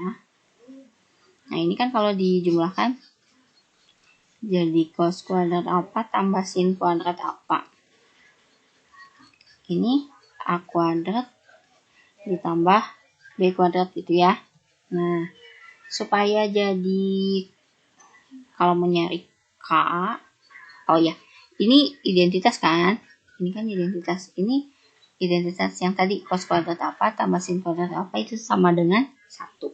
Nah, ini kan kalau dijumlahkan jadi cos kuadrat alpha tambah sin kuadrat alpha. Ini A kuadrat ditambah B kuadrat gitu ya. Nah, supaya jadi kalau mau nyari K, oh ya, ini identitas kan? Ini kan identitas. Ini identitas yang tadi cos kuadrat alpha tambah sin kuadrat alpha itu sama dengan 1.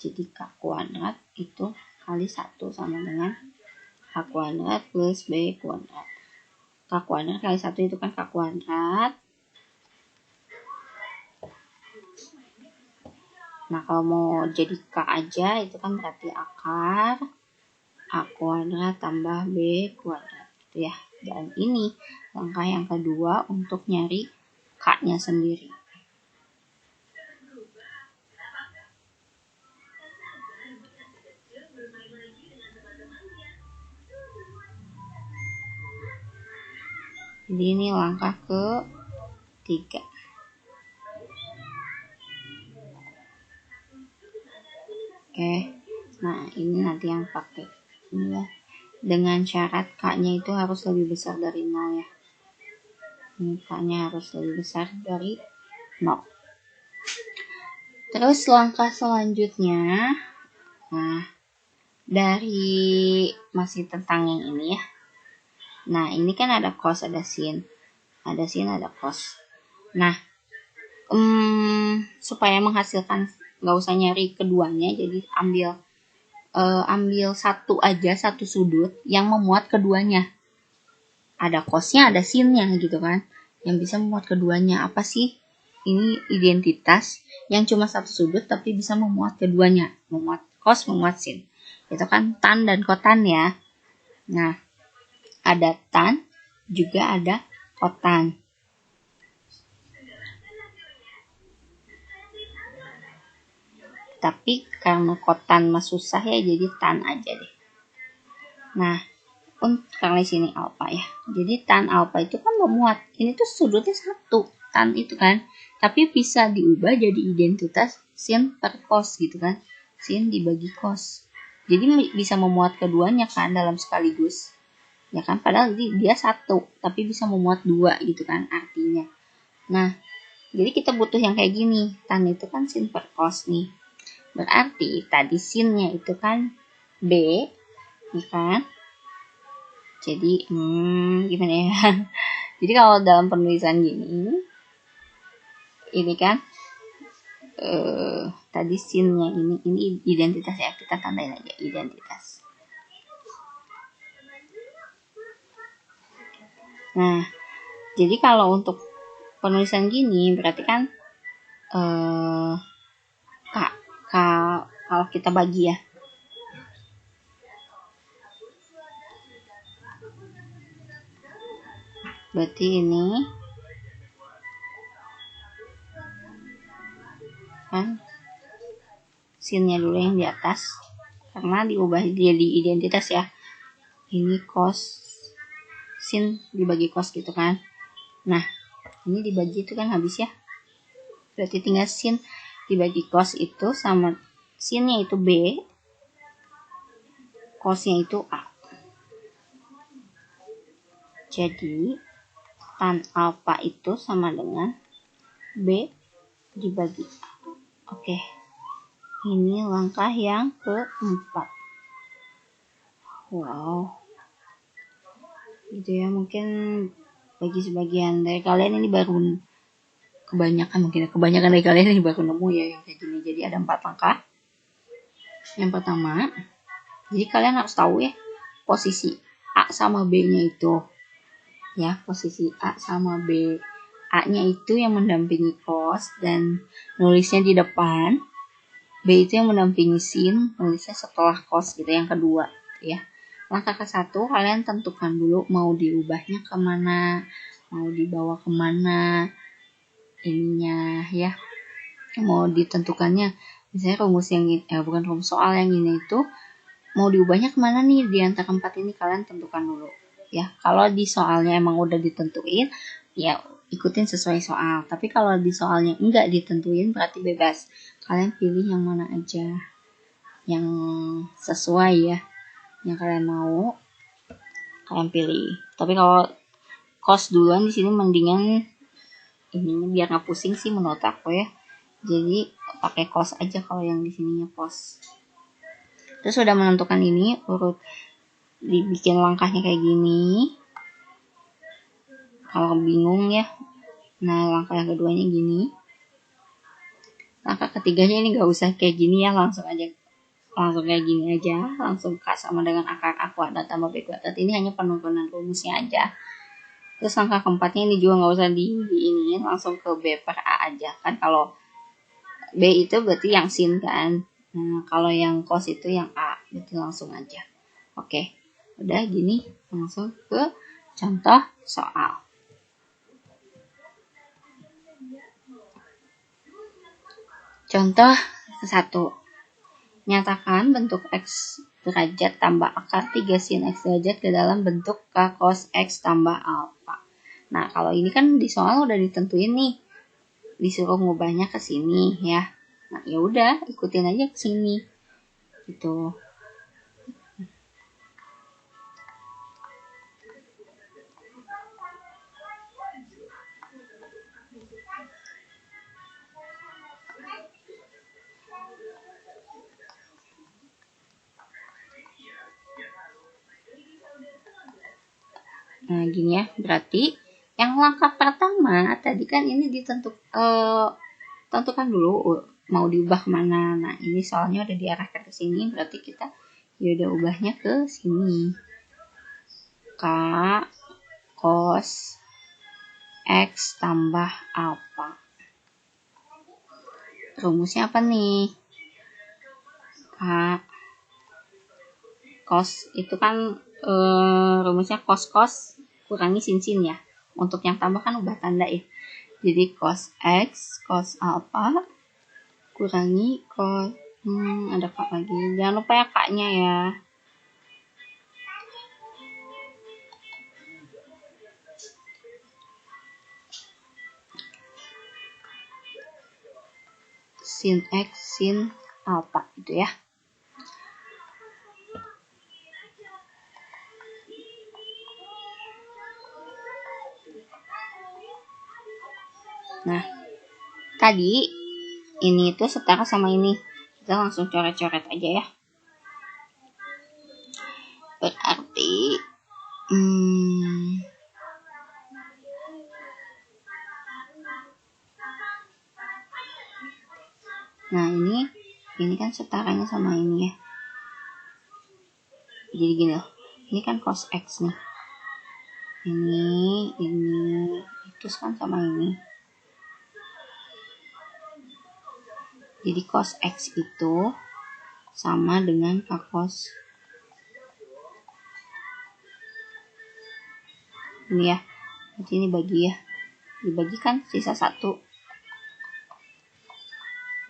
Jadi K kuadrat itu kali 1 sama dengan H kuadrat plus B kuadrat. K kuadrat kali 1 itu kan K kuadrat. Nah, kalau mau jadi K aja itu kan berarti akar A kuadrat tambah B kuadrat gitu ya. Dan ini langkah yang kedua untuk nyari K-nya sendiri. Jadi ini langkah ke-3. Oke, nah ini nanti yang pakai ini ya. Dengan syarat K-nya itu harus lebih besar dari 0 ya. Ini K-nya harus lebih besar dari 0. Terus langkah selanjutnya, nah dari masih tentang yang ini ya. Nah, ini kan ada cos, ada sin, ada cos. Nah, supaya menghasilkan, nggak usah nyari keduanya, jadi ambil satu aja, satu sudut yang memuat keduanya. Ada cosnya, ada sinnya gitu kan, yang bisa memuat keduanya. Apa sih? Ini identitas yang cuma satu sudut tapi bisa memuat keduanya, memuat cos, memuat sin. Itu kan tan dan kotan ya. Nah, ada tan, juga ada kotan. Tapi karena kotan mah susah ya, jadi tan aja deh. Nah, karena di sini alfa ya. Jadi tan alfa itu kan memuat. Ini tuh sudutnya 1, tan itu kan. Tapi bisa diubah jadi identitas sin per cos gitu kan. Sin dibagi cos. Jadi bisa memuat keduanya kan dalam sekaligus. Ya kan, padahal dia 1, tapi bisa memuat 2 gitu kan artinya. Nah, jadi kita butuh yang kayak gini. Tan itu kan sin per cos nih. Berarti tadi sinnya itu kan B, ya kan? Jadi, gimana ya? Jadi kalau dalam penulisan gini, ini kan tadi sinnya ini identitas ya, kita tandain aja identitas. Nah, jadi kalau untuk penulisan gini berarti kan kalau kita bagi ya, berarti ini kan sinnya dulu yang di atas karena diubah jadi identitas ya. Ini cos sin dibagi cos gitu kan. Nah, ini dibagi itu kan habis ya. Berarti tinggal sin dibagi cos itu sama sinnya itu B, cosnya itu A. Jadi tan alfa itu sama dengan B dibagi A. Oke. Ini langkah yang keempat. Wow. Gitu ya, mungkin bagi sebagian dari kalian ini baru, kebanyakan dari kalian ini baru nemu ya yang kayak gini. Jadi ada 4 langkah. Yang pertama, jadi kalian harus tahu ya posisi A sama B-nya itu. Ya, posisi A sama B. A-nya itu yang mendampingi cos dan nulisnya di depan. B itu yang mendampingi sin, nulisnya setelah cos gitu, yang kedua ya. Langkah ke-1, kalian tentukan dulu mau diubahnya kemana, mau dibawa kemana ininya ya. Mau ditentukannya, misalnya rumus yang bukan rumus, soal yang ini itu mau diubahnya kemana nih di antara 4 ini, kalian tentukan dulu ya. Kalau di soalnya emang udah ditentuin ya ikutin sesuai soal, tapi kalau di soalnya enggak ditentuin berarti bebas, kalian pilih yang mana aja yang sesuai ya, yang kalian mau kalian pilih. Tapi kalau cos duluan di sini mendingan ininya biar nggak pusing sih menurut aku ya. Jadi pakai cos aja kalau yang di sininya cos. Terus sudah menentukan ini, urut dibikin langkahnya kayak gini. Kalau bingung ya, nah langkah yang keduanya gini. Langkah ketiganya ini nggak usah kayak gini ya, langsung kayak gini aja, langsung K sama dengan akar A kuadrat tambah B kuadrat. Ini hanya penurunan rumusnya aja. Terus langkah keempatnya ini juga nggak usah diiniin, langsung ke B per A aja kan. Kalau B itu berarti yang sin kan. Nah, kalau yang cos itu yang A, berarti langsung aja. Oke, udah gini langsung ke contoh soal. Contoh ke-1. Nyatakan bentuk X derajat tambah akar 3 sin X derajat ke dalam bentuk K cos X tambah alfa. Nah, kalau ini kan di soal udah ditentuin nih. Disuruh ngubahnya ke sini ya. Nah, ya udah ikutin aja ke sini. Gitu. Nah, gini ya, berarti yang langkah pertama tadi kan ini tentukan dulu mau diubah kemana. Nah, ini soalnya udah diarahkan ke sini, berarti kita ya udah ubahnya ke sini. K cos X tambah alfa. Rumusnya apa nih? K Cos itu kan rumusnya cos kurangi sin ya. Untuk yang tambah kan ubah tanda ya. Jadi cos X, cos alpha kurangi cos ada K lagi. Jangan lupa ya K-nya ya. Sin X, sin alpha gitu ya. Nah, tadi ini itu setara sama ini. Kita langsung coret-coret aja ya. Berarti nah ini kan setaranya sama ini ya. Jadi gini loh. Ini kan cos X nih. Ini itu kan sama ini. Jadi cos X itu sama dengan K cos ini ya. Berarti ini bagi ya. Dibagi kan sisa 1.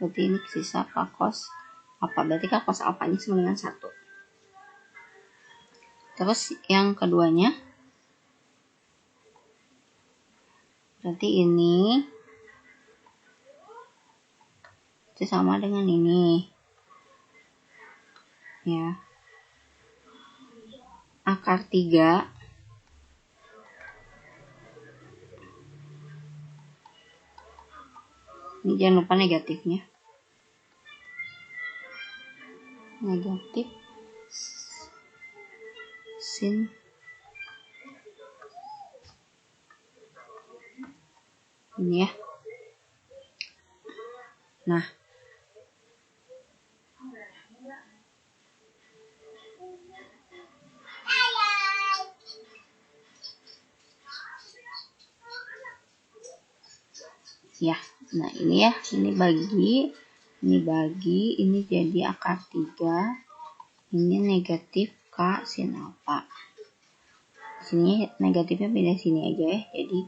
Berarti ini sisa K cos apa? Berarti K cos alpanya sama dengan 1. Terus yang keduanya berarti ini itu sama dengan ini ya, akar 3 ini jangan lupa negatifnya, negatif sin ini ya. Nah, ya, nah ini ya, ini bagi, ini jadi akar 3, ini negatif K sin alpha. Sini negatifnya pindah sini aja ya, jadi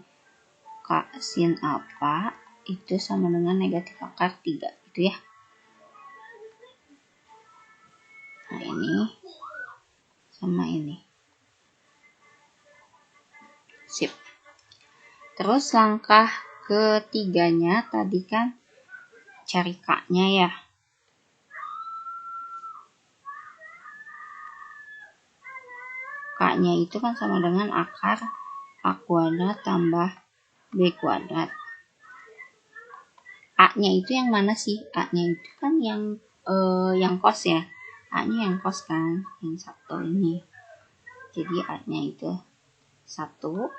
K sin alpha itu sama dengan negatif akar 3 gitu ya. Nah ini sama ini. Sip. Terus langkah ketiganya tadi kan cari K-nya ya. K-nya itu kan sama dengan akar A kuadrat tambah B kuadrat. A-nya itu yang mana sih? A-nya itu kan yang cos ya. A-nya yang cos kan, yang 1 ini. Jadi A-nya itu 1.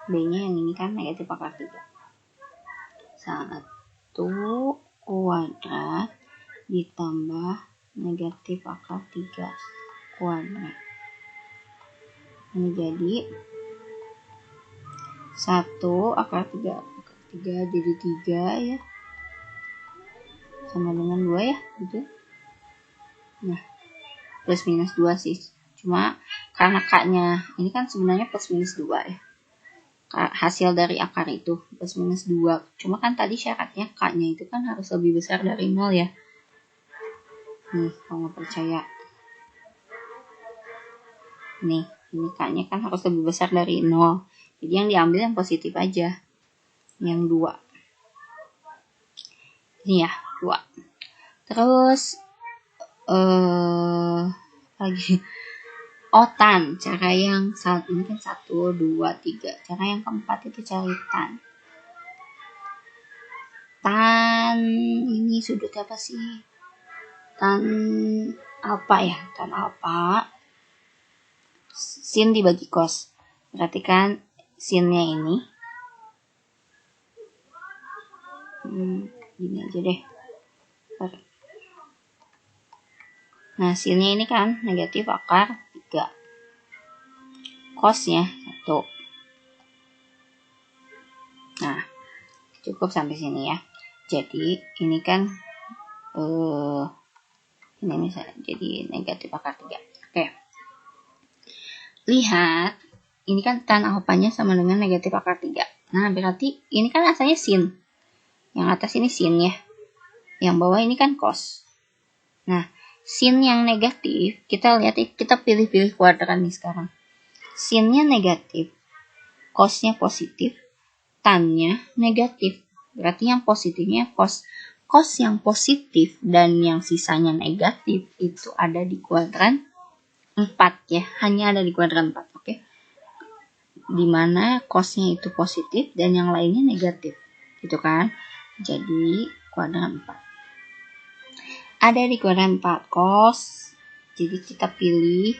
B-nya yang ini kan negatif akar 3. 1 kuadrat ditambah negatif akar 3 kuadrat. Ini jadi 1 akar 3 jadi 3 ya. Sama dengan 2 ya, gitu. Nah, plus minus 2 sih. Cuma karena K-nya ini kan sebenarnya plus minus 2 ya. Hasil dari akar itu plus minus 2. Cuma kan tadi syaratnya K-nya itu kan harus lebih besar dari 0 ya. Nih, kalau nggak percaya. Nih, ini K-nya kan harus lebih besar dari 0. Jadi yang diambil yang positif aja. Yang 2. Ini ya, 2. Terus lagi tan, cara yang saat ini kan 1, 2, 3. Cara yang keempat itu cari tan. Tan ini sudut apa sih? Tan alpha ya, tan alpha. Sin dibagi cos. Berarti kan sinnya ini gini aja deh. Nah, sinnya ini kan negatif akar 3. Cosnya 1. Nah, cukup sampai sini ya. Jadi, ini kan Ini misalnya jadi negatif akar 3. Oke. Lihat, ini kan tan alfanya sama dengan negatif akar 3. Nah, berarti ini kan asalnya sin. Yang atas ini sin ya. Yang bawah ini kan cos. Nah, sin yang negatif, kita lihat ya, kita pilih-pilih kuadran nih sekarang. Sinnya negatif, cosnya positif, tannya negatif. Berarti yang positifnya cos. Cos yang positif dan yang sisanya negatif itu ada di kuadran 4 ya. Hanya ada di kuadran 4, oke. Dimana cosnya itu positif dan yang lainnya negatif. Gitu kan. Jadi kuadran 4. Ada di kuadran 4 cos. Jadi kita pilih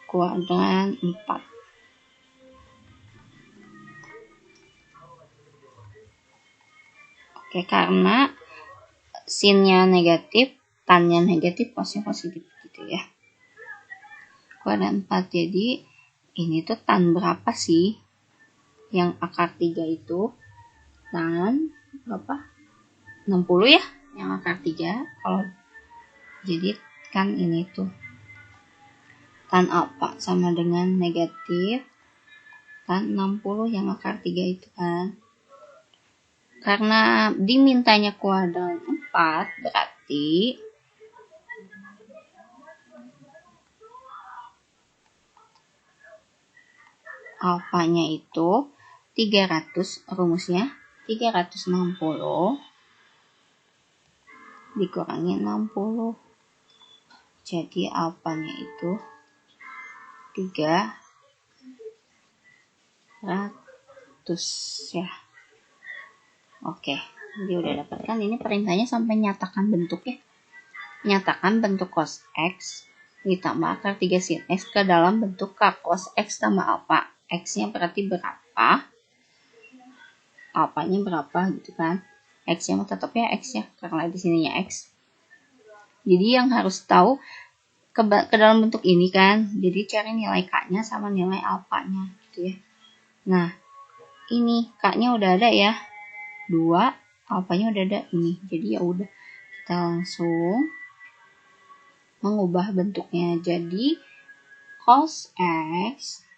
kuadran 4. Oke, karena sinnya negatif, tannya negatif, cosnya positif gitu ya. Kuadran 4, jadi ini tuh tan berapa sih? Yang akar 3 itu tan berapa? 60 ya, yang akar 3. Kalau jadi kan ini tuh tan apa sama dengan negatif tan 60 yang akar 3 itu kan. Karena dimintanya kuadran 4, berarti alfanya itu 300, rumusnya 360 dikurangi 60. Jadi alfanya itu 300 ya. Oke, jadi udah dapat kan ini perintahnya sampai nyatakan bentuk ya. Nyatakan bentuk cos X ditambah akar 3 sin X ke dalam bentuk K cos X tambah alfa. X-nya berarti berapa? Alfanya berapa gitu kan. X-nya tetapnya X ya, karena di sininya X. Jadi yang harus tahu ke dalam bentuk ini kan. Jadi cari nilai K-nya sama nilai alfanya gitu ya. Nah, ini K-nya udah ada ya. 2, alfanya udah ada ini. Jadi ya udah kita langsung mengubah bentuknya jadi cos X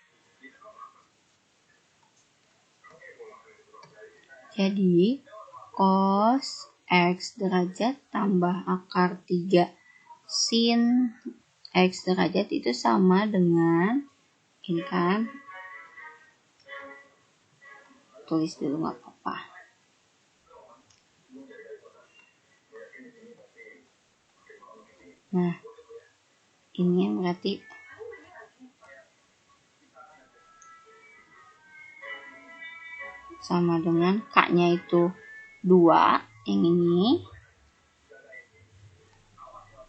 jadi cos X derajat tambah akar 3 sin X derajat itu sama dengan ini kan, tulis dulu nggak apa-apa. Nah, ini berarti sama dengan K-nya itu 2, yang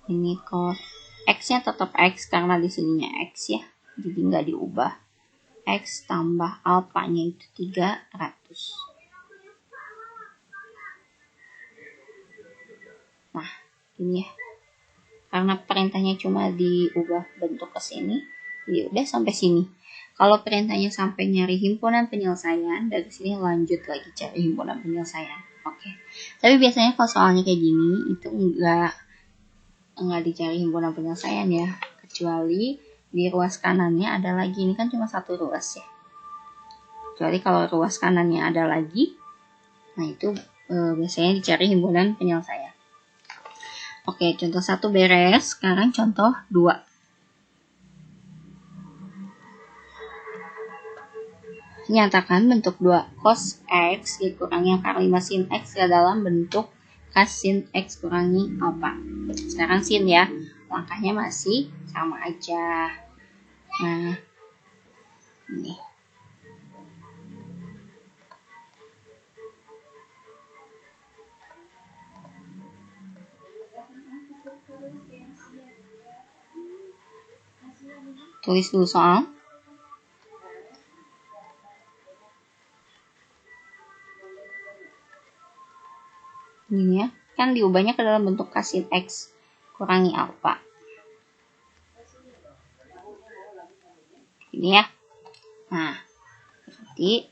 ini cos X-nya tetap X karena di sininya X ya, jadi nggak diubah. X tambah alfanya itu 300. Nah, ini ya. Karena perintahnya cuma diubah bentuk ke sini, jadi udah sampai sini. Kalau perintahnya sampai nyari himpunan penyelesaian, dari sini lanjut lagi cari himpunan penyelesaian. Oke. Tapi biasanya kalau soalnya kayak gini, itu enggak dicari himpunan penyelesaian ya. Kecuali di ruas kanannya ada lagi. Ini kan cuma satu ruas ya. Kecuali kalau ruas kanannya ada lagi, nah itu biasanya dicari himpunan penyelesaian. Oke, contoh 1 beres. Sekarang contoh 2. Nyatakan bentuk 2 cos X dikurangi akar 5 sin X ke dalam bentuk K sin X kurangi alfa. Sekarang sin ya. Langkahnya masih sama aja. Nah, ini. Tulis dulu soal. Ini ya, kan diubahnya ke dalam bentuk K sin X kurangi alfa. Ini ya. Nah, berarti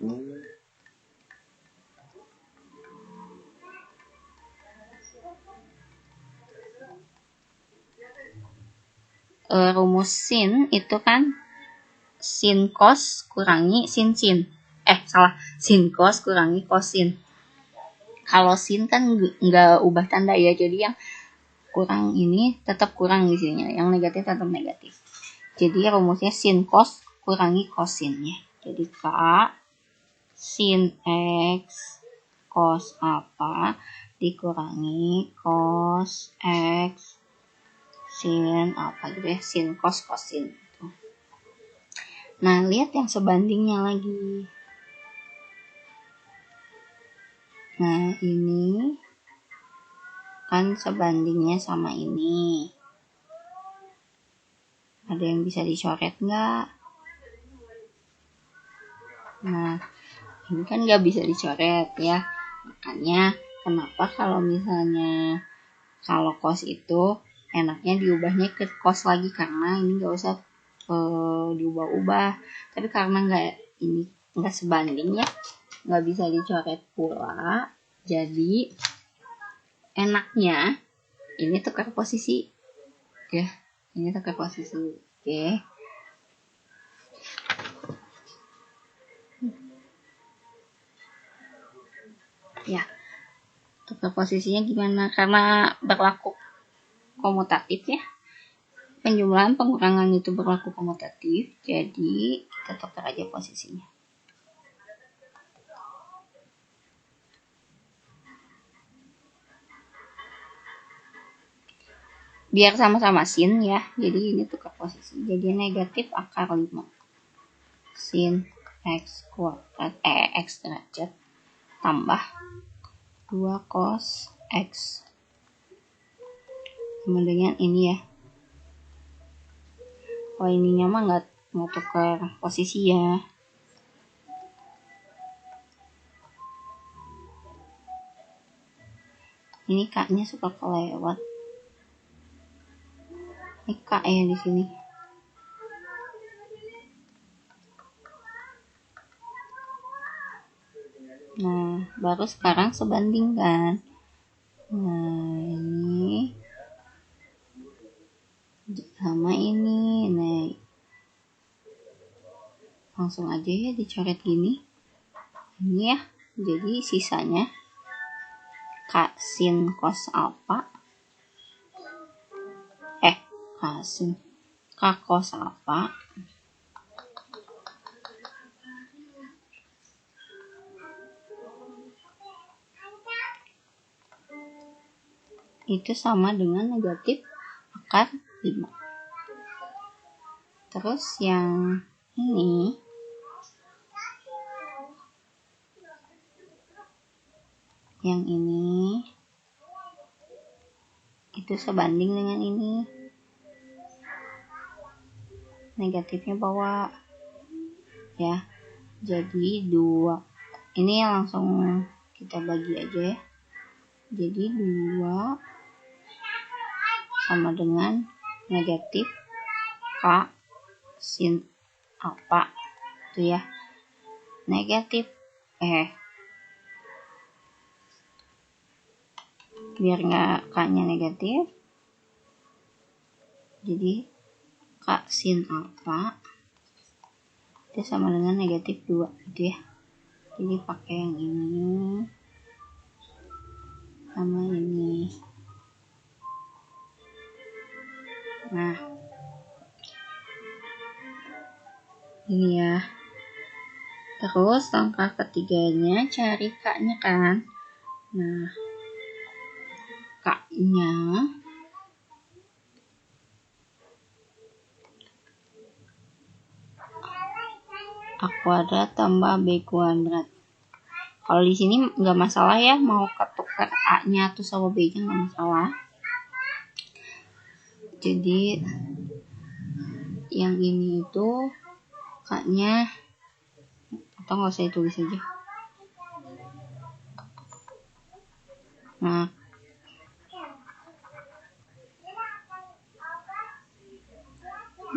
rumus sin itu kan sin cos kurangi sin sin. Sin cos kurangi cosin. Kalau sin kan nggak ubah tanda ya, jadi yang kurang ini tetap kurang di sini, yang negatif tetap negatif. Jadi rumusnya sin cos kurangi cosinnya. Jadi K sin X cos apa dikurangi cos X sin apa gitu ya, sin cos cosin. Nah, lihat yang sebandingnya lagi. Nah, ini kan sebandingnya sama ini. Ada yang bisa dicoret nggak? Nah, ini kan nggak bisa dicoret ya. Makanya kenapa kalau misalnya kalau cos itu enaknya diubahnya ke cos lagi, karena ini nggak usah diubah-ubah. Tapi karena nggak sebanding ya, nggak bisa dicoret pula, jadi enaknya ini tukar posisi ya, ini tukar posisi. Oke. Ya, tukar posisinya gimana? Karena berlaku komutatif ya, penjumlahan pengurangan itu berlaku komutatif, jadi kita tukar aja posisinya. Biar sama-sama sin ya, jadi ini tukar posisi, jadi negatif akar 5 sin X kuadrat X derajat tambah 2 cos X sama dengan ini ya. Kalau ininya mah nggak mau tukar posisi ya. Ini K-nya suka kelewat. Ini K ya di sini. Nah, baru sekarang sebandingkan. Nah, ini sama ini. Nah, langsung aja ya dicoret gini. Ini ya. Jadi sisanya K sin cos alpha. K cos alpha itu sama dengan negatif akar 5. Terus yang ini itu sebanding dengan ini, negatifnya bawa ya, jadi 2. Ini langsung kita bagi aja ya, jadi 2 sama dengan negatif K sin alpha itu ya, negatif biar nggak K-nya negatif, jadi K sin alpha itu sama dengan negatif 2 gitu ya. Jadi pakai yang ini sama ini. Nah, ini ya. Terus langkah ketiganya cari K-nya kan. Nah, K-nya A kuadrat tambah B kuadrat. Kalau di sini nggak masalah ya, mau ketukar A-nya atau sama B-nya nggak masalah. Jadi yang ini itu K-nya, atau nggak usah ditulis aja. Nah,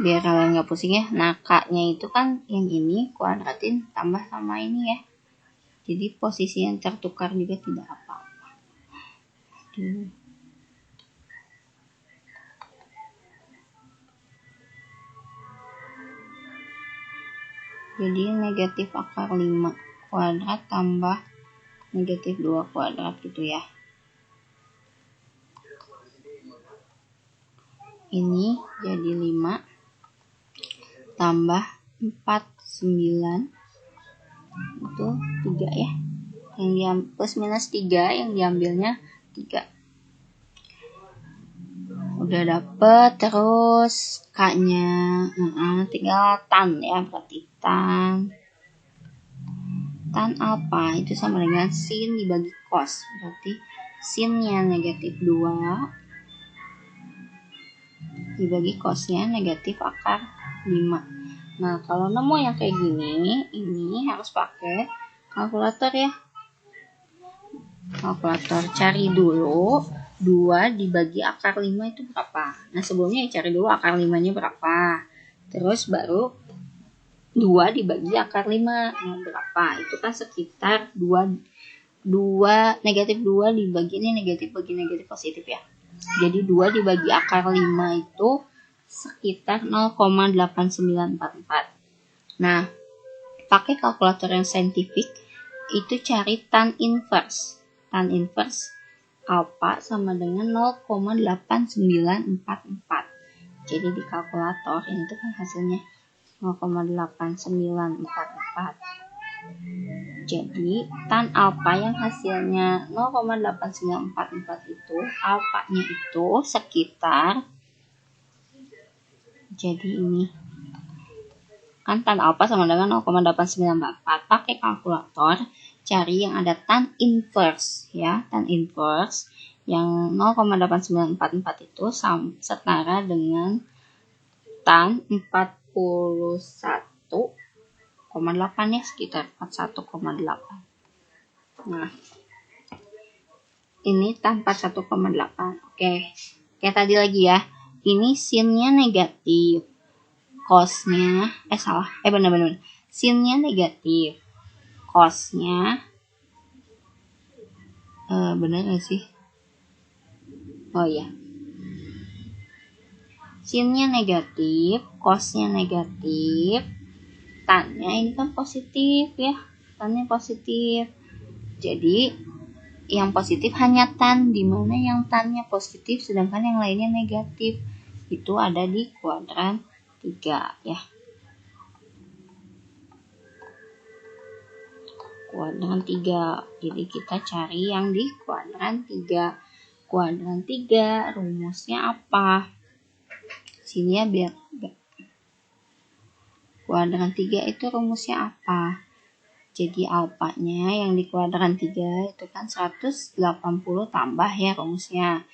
biar kalian nggak pusing ya. Nah, K-nya itu kan yang ini kuadratin tambah sama ini ya. Jadi posisi yang tertukar juga tidak apa-apa. Jadi negatif akar 5 kuadrat tambah negatif 2 kuadrat gitu ya. Ini jadi 5 tambah 4, 9 itu 3 ya. Yang plus minus 3 yang diambilnya 3. Udah dapet, terus K-nya tinggal tan ya, berarti tan alpha itu sama dengan sin dibagi cos, berarti sinnya negatif 2 dibagi cosnya negatif akar 5. Nah, kalau nemu yang kayak gini, ini harus pakai kalkulator ya. Kalkulator, cari dulu 2 dibagi akar 5 itu berapa. Nah, sebelumnya cari dulu akar 5-nya berapa. Terus baru 2 dibagi akar 5 berapa. Itu kan sekitar 2 negatif 2 dibagi ini negatif bagi negatif positif ya. Jadi 2 dibagi akar 5 itu sekitar 0,8944. Nah, pakai kalkulator yang saintifik itu cari tan inverse. Tan inverse alpha sama dengan 0,8944. Jadi di kalkulator ini tuh kan hasilnya 0,8944. Jadi tan alpha yang hasilnya 0,8944 itu alpha-nya itu sekitar, jadi ini kan tan alpha sama dengan 0,8944. Pakai kalkulator cari yang ada tan inverse ya. Tan inverse yang 0,8944 itu setara dengan tan 41,8 ya, sekitar 41,8. Nah, ini tan 41,8. Oke. Kayak tadi lagi ya. Ini sinnya negatif. Cosnya benar. Sinnya negatif. Cosnya benar nggak sih? Oh iya. Sinnya negatif, cosnya negatif, tannya ini kan positif ya. Tannya positif. Jadi yang positif hanya tan, dimana yang tannya positif sedangkan yang lainnya negatif. Itu ada di kuadran 3 ya. Kuadran 3. Jadi kita cari yang di kuadran 3. Kuadran 3 rumusnya apa? Sini ya biar kuadran 3 itu rumusnya apa? Jadi alpha-nya yang di kuadran 3 itu kan 180 tambah ya rumusnya.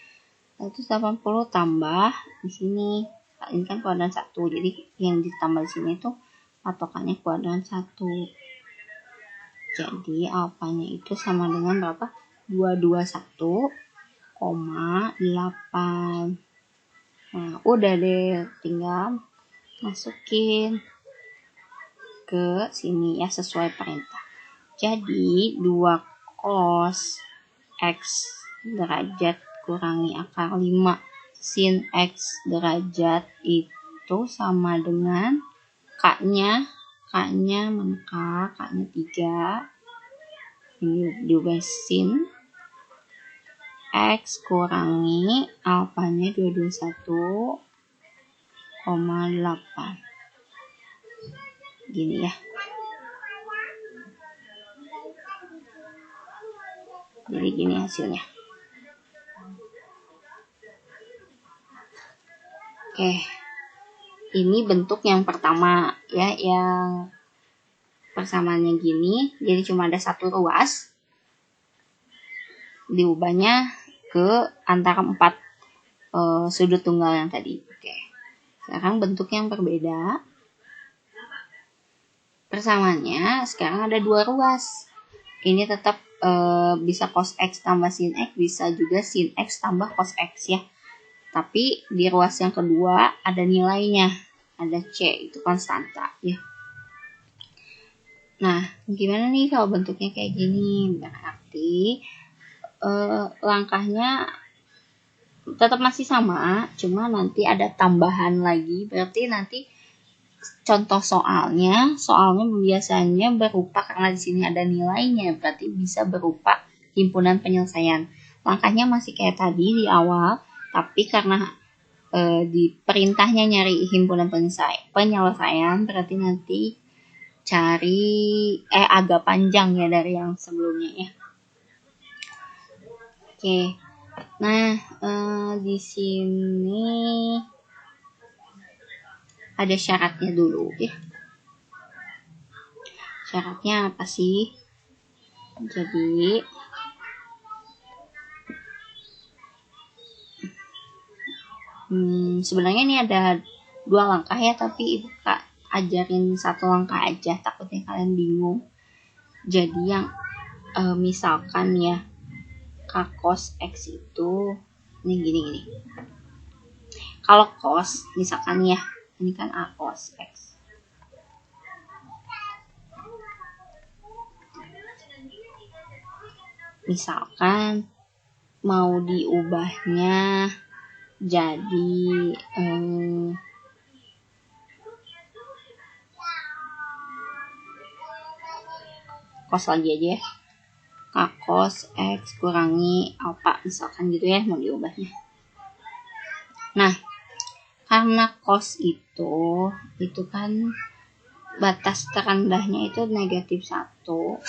180 tambah di sini. Ini kan kuadran 1. Jadi yang ditambah di sini itu patokannya kuadran 1. Jadi alfanya itu sama dengan berapa? 221,8. Nah, udah deh, tinggal masukin ke sini ya sesuai perintah. Jadi 2 cos X derajat kurangi akar 5 sin X derajat itu sama dengan K-nya mana K-nya 3. Ini juga sin X kurangi alfanya 221,8. Gini ya. Jadi gini hasilnya. Oke. Ini bentuk yang pertama ya, yang persamaannya gini. Jadi cuma ada satu ruas. Diubahnya ke antara 4 sudut tunggal yang tadi. Oke. Sekarang bentuk yang berbeda. Persamaannya sekarang ada 2 ruas. Ini tetap bisa cos X tambah sin X, bisa juga sin X tambah cos X ya. Tapi di ruas yang kedua ada nilainya. Ada C, itu konstanta ya. Nah, gimana nih kalau bentuknya kayak gini? Berarti langkahnya tetap masih sama, cuma nanti ada tambahan lagi. Berarti nanti contoh soalnya biasanya berupa, karena di sini ada nilainya, berarti bisa berupa himpunan penyelesaian. Langkahnya masih kayak tadi di awal, tapi karena di perintahnya nyari himpunan penyelesaian, berarti nanti cari agak panjang ya dari yang sebelumnya ya. Oke. Nah, di sini ada syaratnya dulu ya. Syaratnya apa sih? Jadi sebenarnya ini ada 2 langkah ya, tapi Ibu Kak ajarin 1 langkah aja, takutnya kalian bingung. Jadi yang misalkan ya K cos X itu ini gini. Kalau cos misalkan ya, ini kan A cos X. Misalkan mau diubahnya jadi cos lagi aja ya, K cos X kurangi alpha misalkan gitu ya mau diubahnya. Nah, karena cos itu kan batas terendahnya itu -1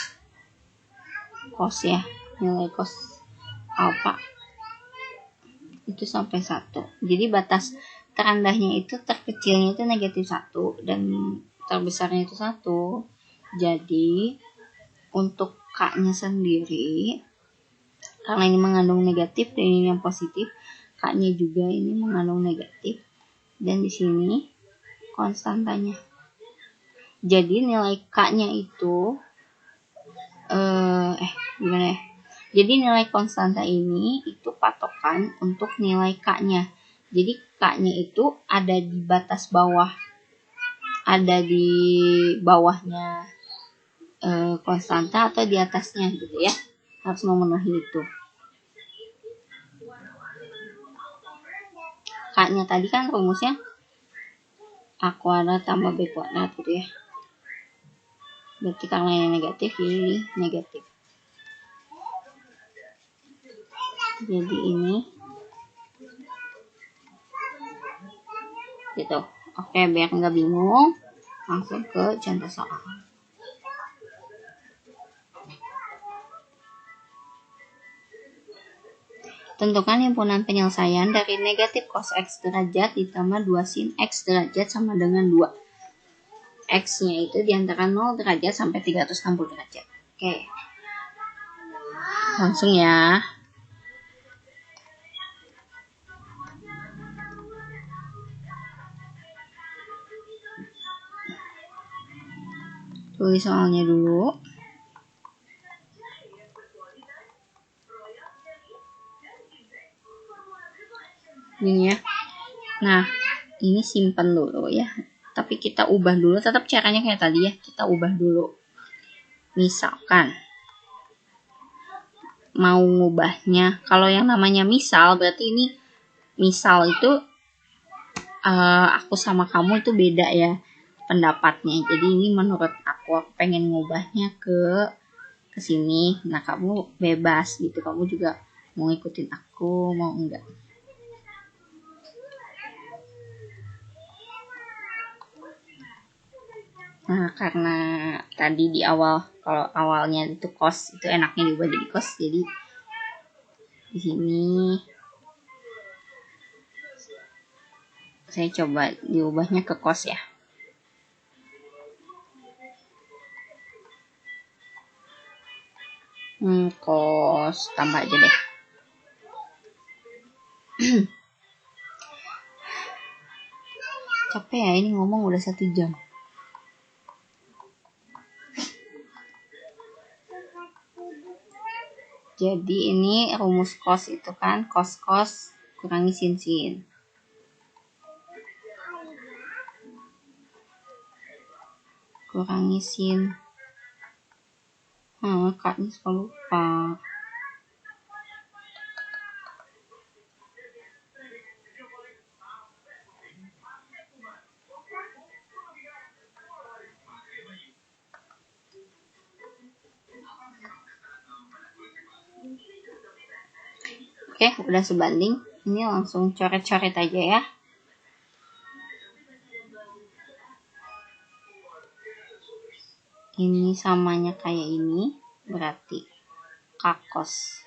cos ya, nilai cos alpha itu sampai 1. Jadi batas terendahnya itu, terkecilnya itu -1 dan terbesarnya itu 1. Jadi untuk K-nya sendiri, karena ini mengandung negatif dan ini yang positif, K-nya juga ini mengandung negatif dan di sini konstantanya. Jadi nilai K-nya itu gimana ya? Jadi nilai konstanta ini itu patokan untuk nilai K-nya. Jadi K-nya itu ada di batas bawah, ada di bawahnya konstanta atau di atasnya gitu ya. Harus memenuhi itu. K-nya tadi kan rumusnya A kuadrat tambah B kuadrat gitu ya. Berarti karena ini negatif, ini negatif. Jadi ini gitu. Oke, biar nggak bingung, langsung ke contoh soal. Tentukan himpunan penyelesaian dari negatif cos X derajat ditambah 2 sin X derajat sama dengan 2. X-nya itu diantara 0 derajat sampai 360 derajat. Oke. Langsung ya. Tulis soalnya dulu. Ini ya. Nah, ini simpen dulu ya. Tapi kita ubah dulu, tetap caranya kayak tadi ya. Kita ubah dulu. Misalkan mau ngubahnya, kalau yang namanya misal, berarti ini misal itu aku sama kamu itu beda ya pendapatnya. Jadi ini menurut aku pengen ngubahnya ke sini. Nah, kamu bebas gitu. Kamu juga mau ngikutin aku, mau enggak. Nah, karena tadi di awal, kalau awalnya itu cos, itu enaknya diubah jadi cos. Jadi di sini saya coba diubahnya ke cos ya. Cos tambah aja deh. Capek ya ini ngomong udah 1 jam. Jadi ini rumus cos itu kan cos kurangi sin. Kurangi sin. Kaknya suka lupa. Oke, udah sebanding. Ini langsung coret-coret aja ya. Ini samanya kayak ini, berarti kakos.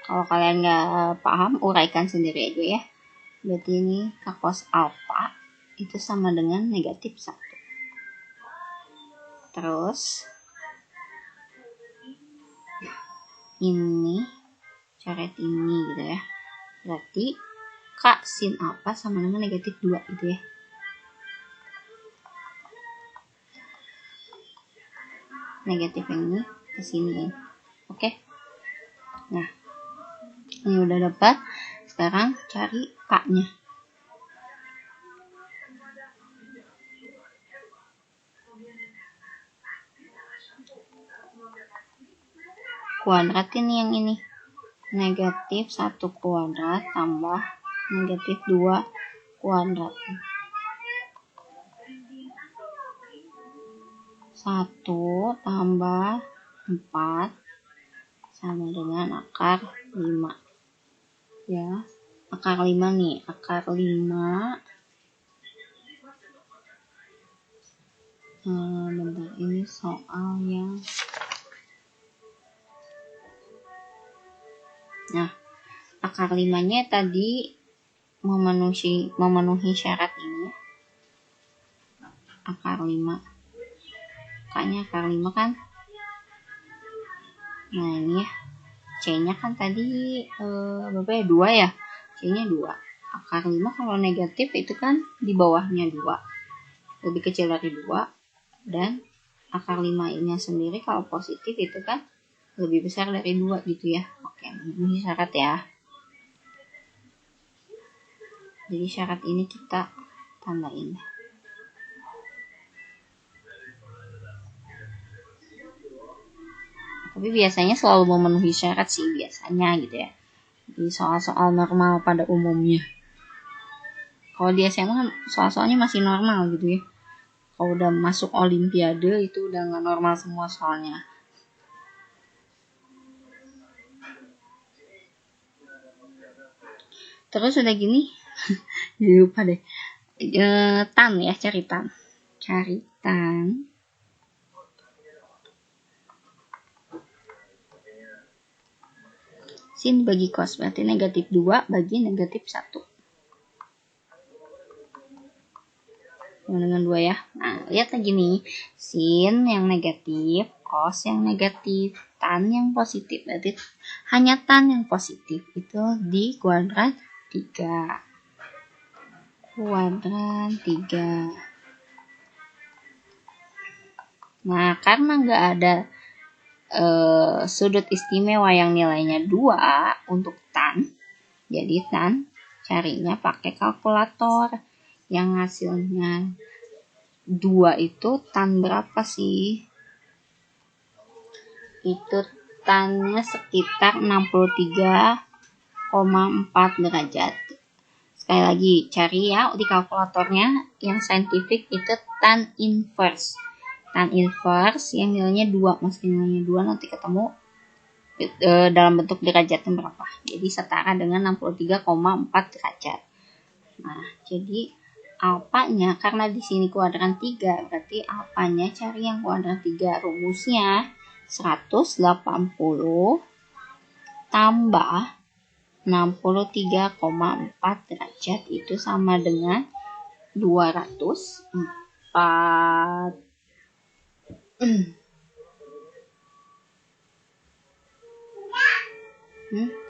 Kalau kalian nggak paham, uraikan sendiri aja ya. Berarti ini kakos alfa itu sama dengan negatif 1. Terus ini coret ini gitu ya. Berarti K sin alfa sama dengan negatif 2 gitu ya. Negatif yang ini ke sini. Oke. Nah, ini udah dapat. Sekarang cari K-nya. Kuadrat ini yang ini. Negatif 1 kuadrat tambah negatif 2 kuadrat. 1 tambah 4 sama dengan akar 5. Ya, akar 5 nih. Akar 5. Bentar, ini soal yang... Nah, akar 5-nya tadi memenuhi syarat ini. Akar 5. K-nya akar 5 kan. Nah, ini ya. C-nya kan tadi berapa ya? 2 ya. C-nya 2. Akar 5 kalau negatif itu kan di bawahnya 2. Lebih kecil dari 2. Dan akar 5-nya sendiri kalau positif itu kan lebih besar dari 2 gitu ya. Oke, ini syarat ya. Jadi syarat ini kita tandain. Tapi biasanya selalu memenuhi syarat sih biasanya gitu ya. Di soal-soal normal pada umumnya. Kalau di SMA soal-soalnya masih normal gitu ya. Kalau udah masuk olimpiade itu udah nggak normal semua soalnya. Terus udah gini, jadi lupa deh. Tan ya, cari tan. Cari tan. Sin bagi cos, berarti negatif 2 bagi negatif 1. Dengan 2 ya. Nah, lihat lagi nih. Sin yang negatif, cos yang negatif, tan yang positif. Berarti hanya tan yang positif itu di kuadrat 3. Kuadrat 3. Nah, karena nggak ada sudut istimewa yang nilainya 2 untuk tan, jadi tan carinya pakai kalkulator. Yang hasilnya 2 itu tan berapa sih? Itu tannya sekitar 63,4 derajat. Sekali lagi cari ya di kalkulatornya. Yang saintifik itu tan inverse. Tan inverse yang nilainya 2. Meski nilainya 2 nanti ketemu dalam bentuk derajatnya berapa. Jadi setara dengan 63,4 derajat. Nah, jadi alfanya karena di sini kuadran 3, berarti alfanya cari yang kuadran 3. Rumusnya 180 tambah 63,4 derajat itu sama dengan 204.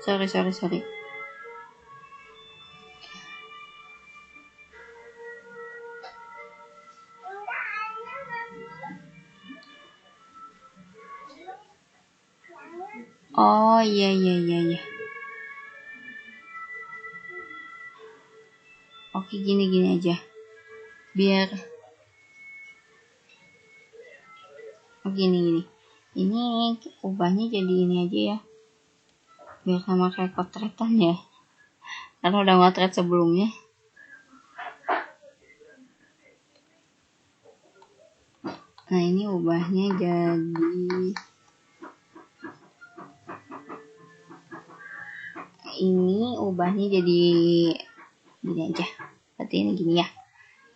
Sorry. Oh iya. Oke, gini aja. Biar gini. Ini ubahnya jadi ini aja ya. Biar sama kayak potretan ya. Karena udah ngotret sebelumnya. Nah, ini ubahnya jadi ini ubahnya jadi gini aja. Berarti ini gini ya.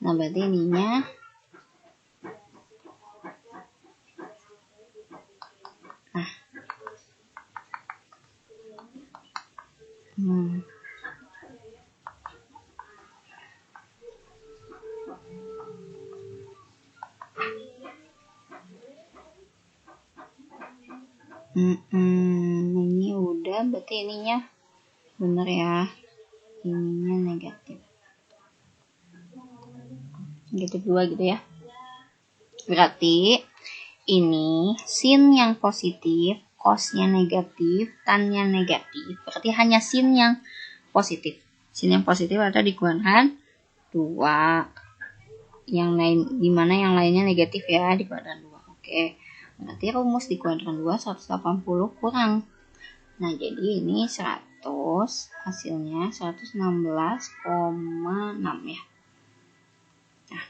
Nah, berarti ininya ini udah, berarti ininya bener ya, ininya negatif 2 gitu ya. Berarti ini sin yang positif, cosnya negatif, tannya negatif, berarti hanya sin yang positif. Sin yang positif ada di kuadran 2, yang lain, dimana yang lainnya negatif ya, di kuadran 2. Oke, berarti rumus di kuadran 2 180 kurang. Nah, jadi ini 100, hasilnya 116,6 ya. Nah,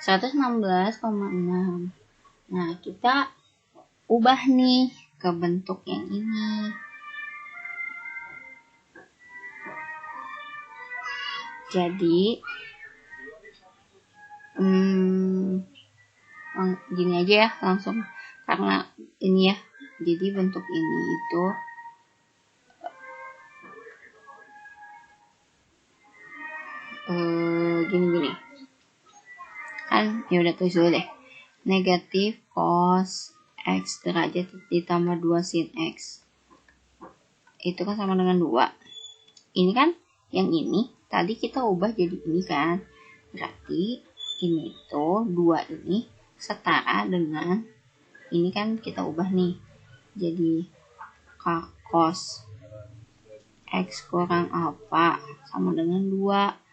116,6. Nah, kita ubah nih ke bentuk yang ini. Jadi gini aja ya, langsung, karena ini ya, jadi bentuk ini itu gini kan, ya udah tulis dulu deh, negatif cos x derajat ditambah 2 sin x itu kan sama dengan 2. Ini kan yang ini tadi kita ubah jadi ini kan, berarti ini tuh 2 ini setara dengan ini kan, kita ubah nih jadi cos x kurang alpha sama dengan 2.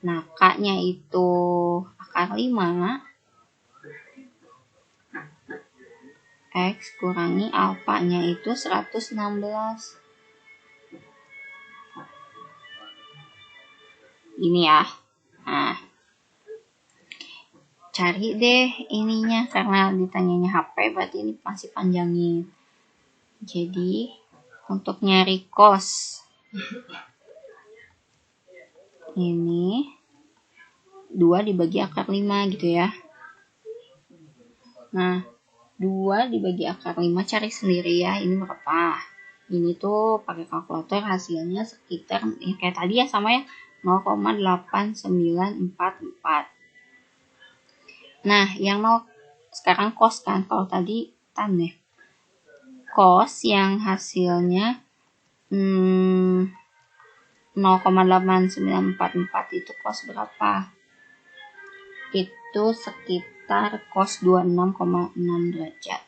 Nah, k-nya itu akar 5, x kurangi alpha-nya itu 116. Ini ya. Nah, cari deh ininya, karena ditanyanya HP berarti ini masih panjangin. Jadi untuk nyari cos ini 2 dibagi akar 5 gitu ya. Nah, 2 dibagi akar 5 cari sendiri ya, ini berapa. Ini tuh pakai kalkulator hasilnya sekitar ya kayak tadi ya, sama ya, 0,8944. Nah, yang 0 sekarang cos kan, kalau tadi tan ya. Cos yang hasilnya 0,8944 itu cos berapa? Itu sekitar cos 26,6 derajat.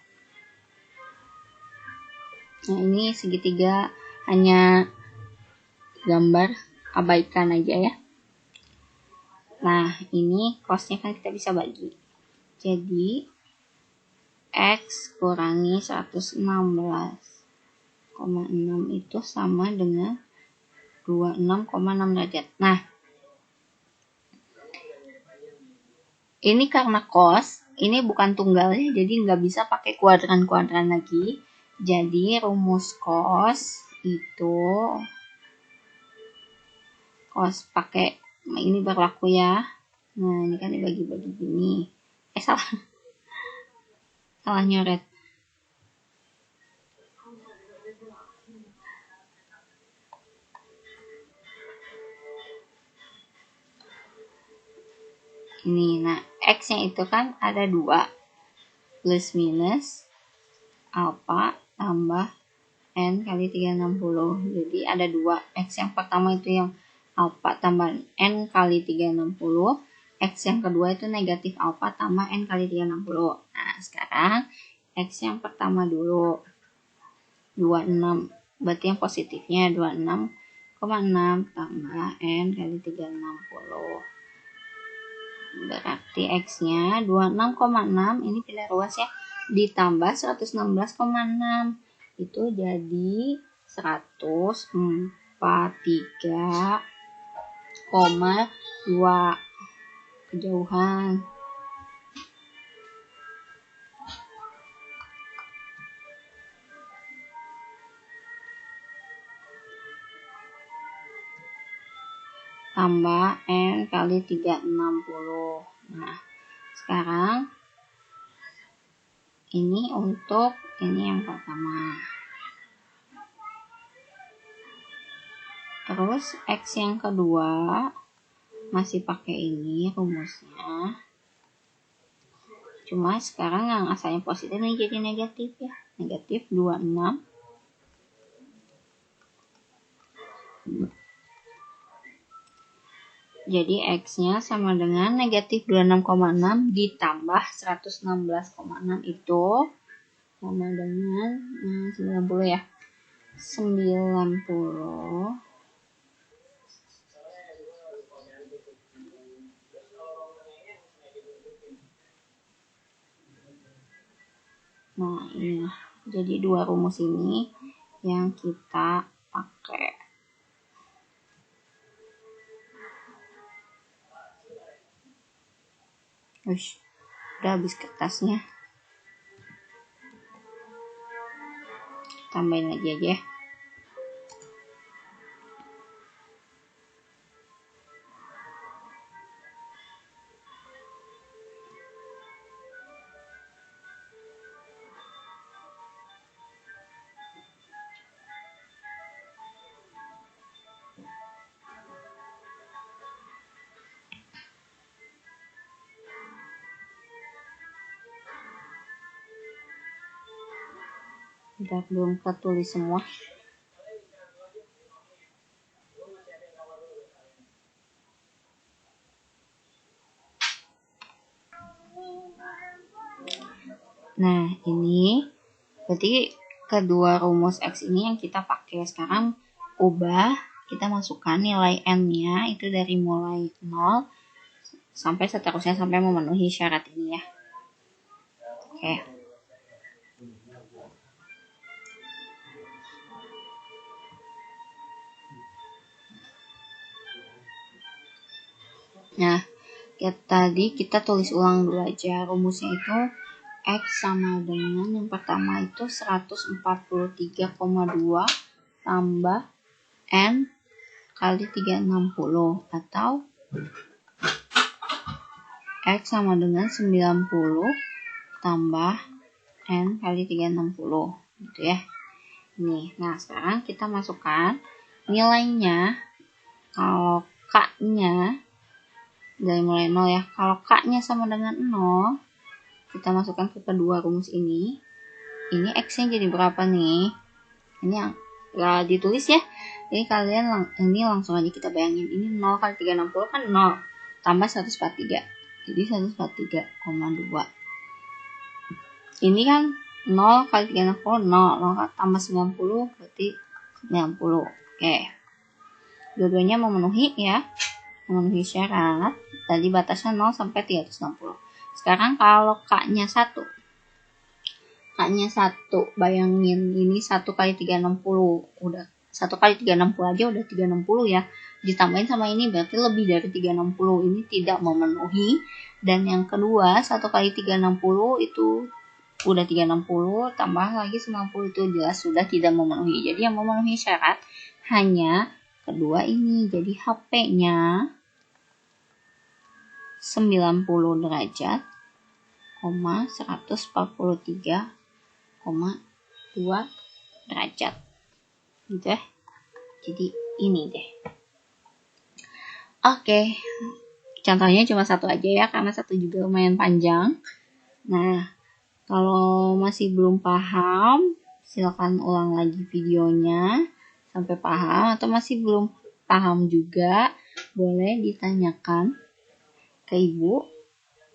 Nah, ini segitiga hanya gambar, abaikan aja ya. Nah, ini cosnya kan kita bisa bagi. Jadi x kurangi 116,6 itu sama dengan 26,6 derajat. Nah, ini karena cos, ini bukan tunggal ya, jadi nggak bisa pakai kuadran-kuadran lagi. Jadi rumus cos itu, cos pakai ini berlaku ya. Nah, ini kan dibagi-bagi gini. Salah nyoret. Ini, nah x-nya itu kan ada 2, plus minus alpha tambah n kali 360. Jadi ada 2, x yang pertama itu yang alpha tambah n kali 360, x yang kedua itu negatif alpha tambah n kali 360. Nah, sekarang x yang pertama dulu 26, berarti yang positifnya 26,6 tambah n kali 360. Berarti x-nya 26,6, ini pilih ruas ya, ditambah 116,6 itu jadi 143,2 kejauhan. tambah N kali 360. Nah, sekarang ini untuk ini yang pertama. Terus X yang kedua masih pakai ini rumusnya. Cuma sekarang yang asalnya positif ini jadi negatif ya. Negatif 26. Jadi X-nya sama dengan negatif 26,6 ditambah 116,6 itu sama dengan 90 ya. 90. Nah, ini. Jadi dua rumus ini yang kita pakai. Ush, udah habis kertasnya. Tambahin lagi aja. Udah belum ketulis semua. Nah, ini berarti kedua rumus X ini yang kita pakai. Sekarang ubah, kita masukkan nilai N-nya itu dari mulai 0 sampai seterusnya sampai memenuhi syarat ini ya. Oke. Nah, tadi kita tulis ulang dulu aja. Rumusnya itu X sama dengan yang pertama itu 143,2 tambah N kali 360 atau X sama dengan 90 tambah N kali 360 gitu ya. Nih, nah sekarang kita masukkan nilainya. Kalau K-nya dari mulai 0 ya. Kalau K-nya sama dengan 0, kita masukkan ke kedua rumus ini. Ini X-nya jadi berapa nih? Ini yang gak ditulis ya. Jadi kalian ini langsung aja kita bayangin. Ini 0 kali 360 kan 0. Tambah 143. Jadi 143,2. Ini kan 0 kali 360, 0. 0 tambah 90 berarti 90. Oke. Dua-duanya memenuhi ya. Memenuhi syarat. Tadi batasnya 0 sampai 360. Sekarang kalau K-nya 1. K-nya 1. Bayangin ini 1 kali 360. Udah 1 kali 360 aja udah 360 ya. Ditambahin sama ini berarti lebih dari 360. Ini tidak memenuhi. Dan yang kedua 1 kali 360 itu udah 360. Tambah lagi 90 itu jelas sudah tidak memenuhi. Jadi yang memenuhi syarat hanya kedua ini. Jadi HP-nya 90 derajat, 143,2 derajat. Gitu ya. Jadi ini deh. Oke. Contohnya cuma satu aja ya, karena satu juga lumayan panjang. Nah, kalau masih belum paham, silakan ulang lagi videonya sampai paham, atau masih belum paham juga, boleh ditanyakan ke ibu.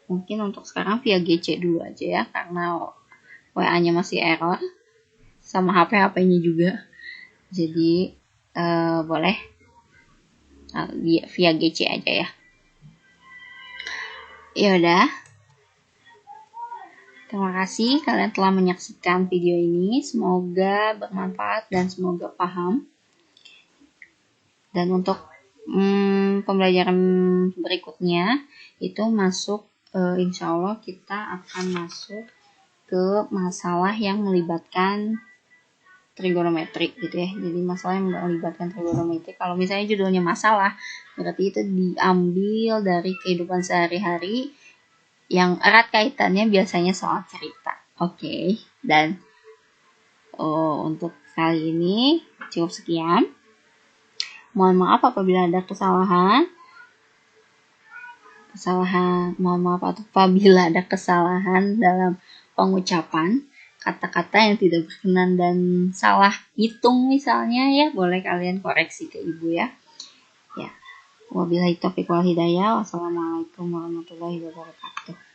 Mungkin untuk sekarang via GC dulu aja ya, karena WA-nya masih error sama HP-nya juga. Jadi boleh via GC aja ya. Ya udah. Terima kasih kalian telah menyaksikan video ini. Semoga bermanfaat dan semoga paham. Dan untuk pembelajaran berikutnya itu masuk, insya Allah kita akan masuk ke masalah yang melibatkan trigonometri gitu ya. Jadi masalah yang melibatkan trigonometri. Kalau misalnya judulnya masalah, berarti itu diambil dari kehidupan sehari-hari yang erat kaitannya biasanya soal cerita. Oke. Dan untuk kali ini cukup sekian. Mohon maaf apabila ada kesalahan. Mohon maaf apabila ada kesalahan dalam pengucapan kata-kata yang tidak berkenan dan salah hitung misalnya ya, boleh kalian koreksi ke ibu ya. Ya. Wabillahi taufiq wal hidayah. Wassalamualaikum warahmatullahi wabarakatuh.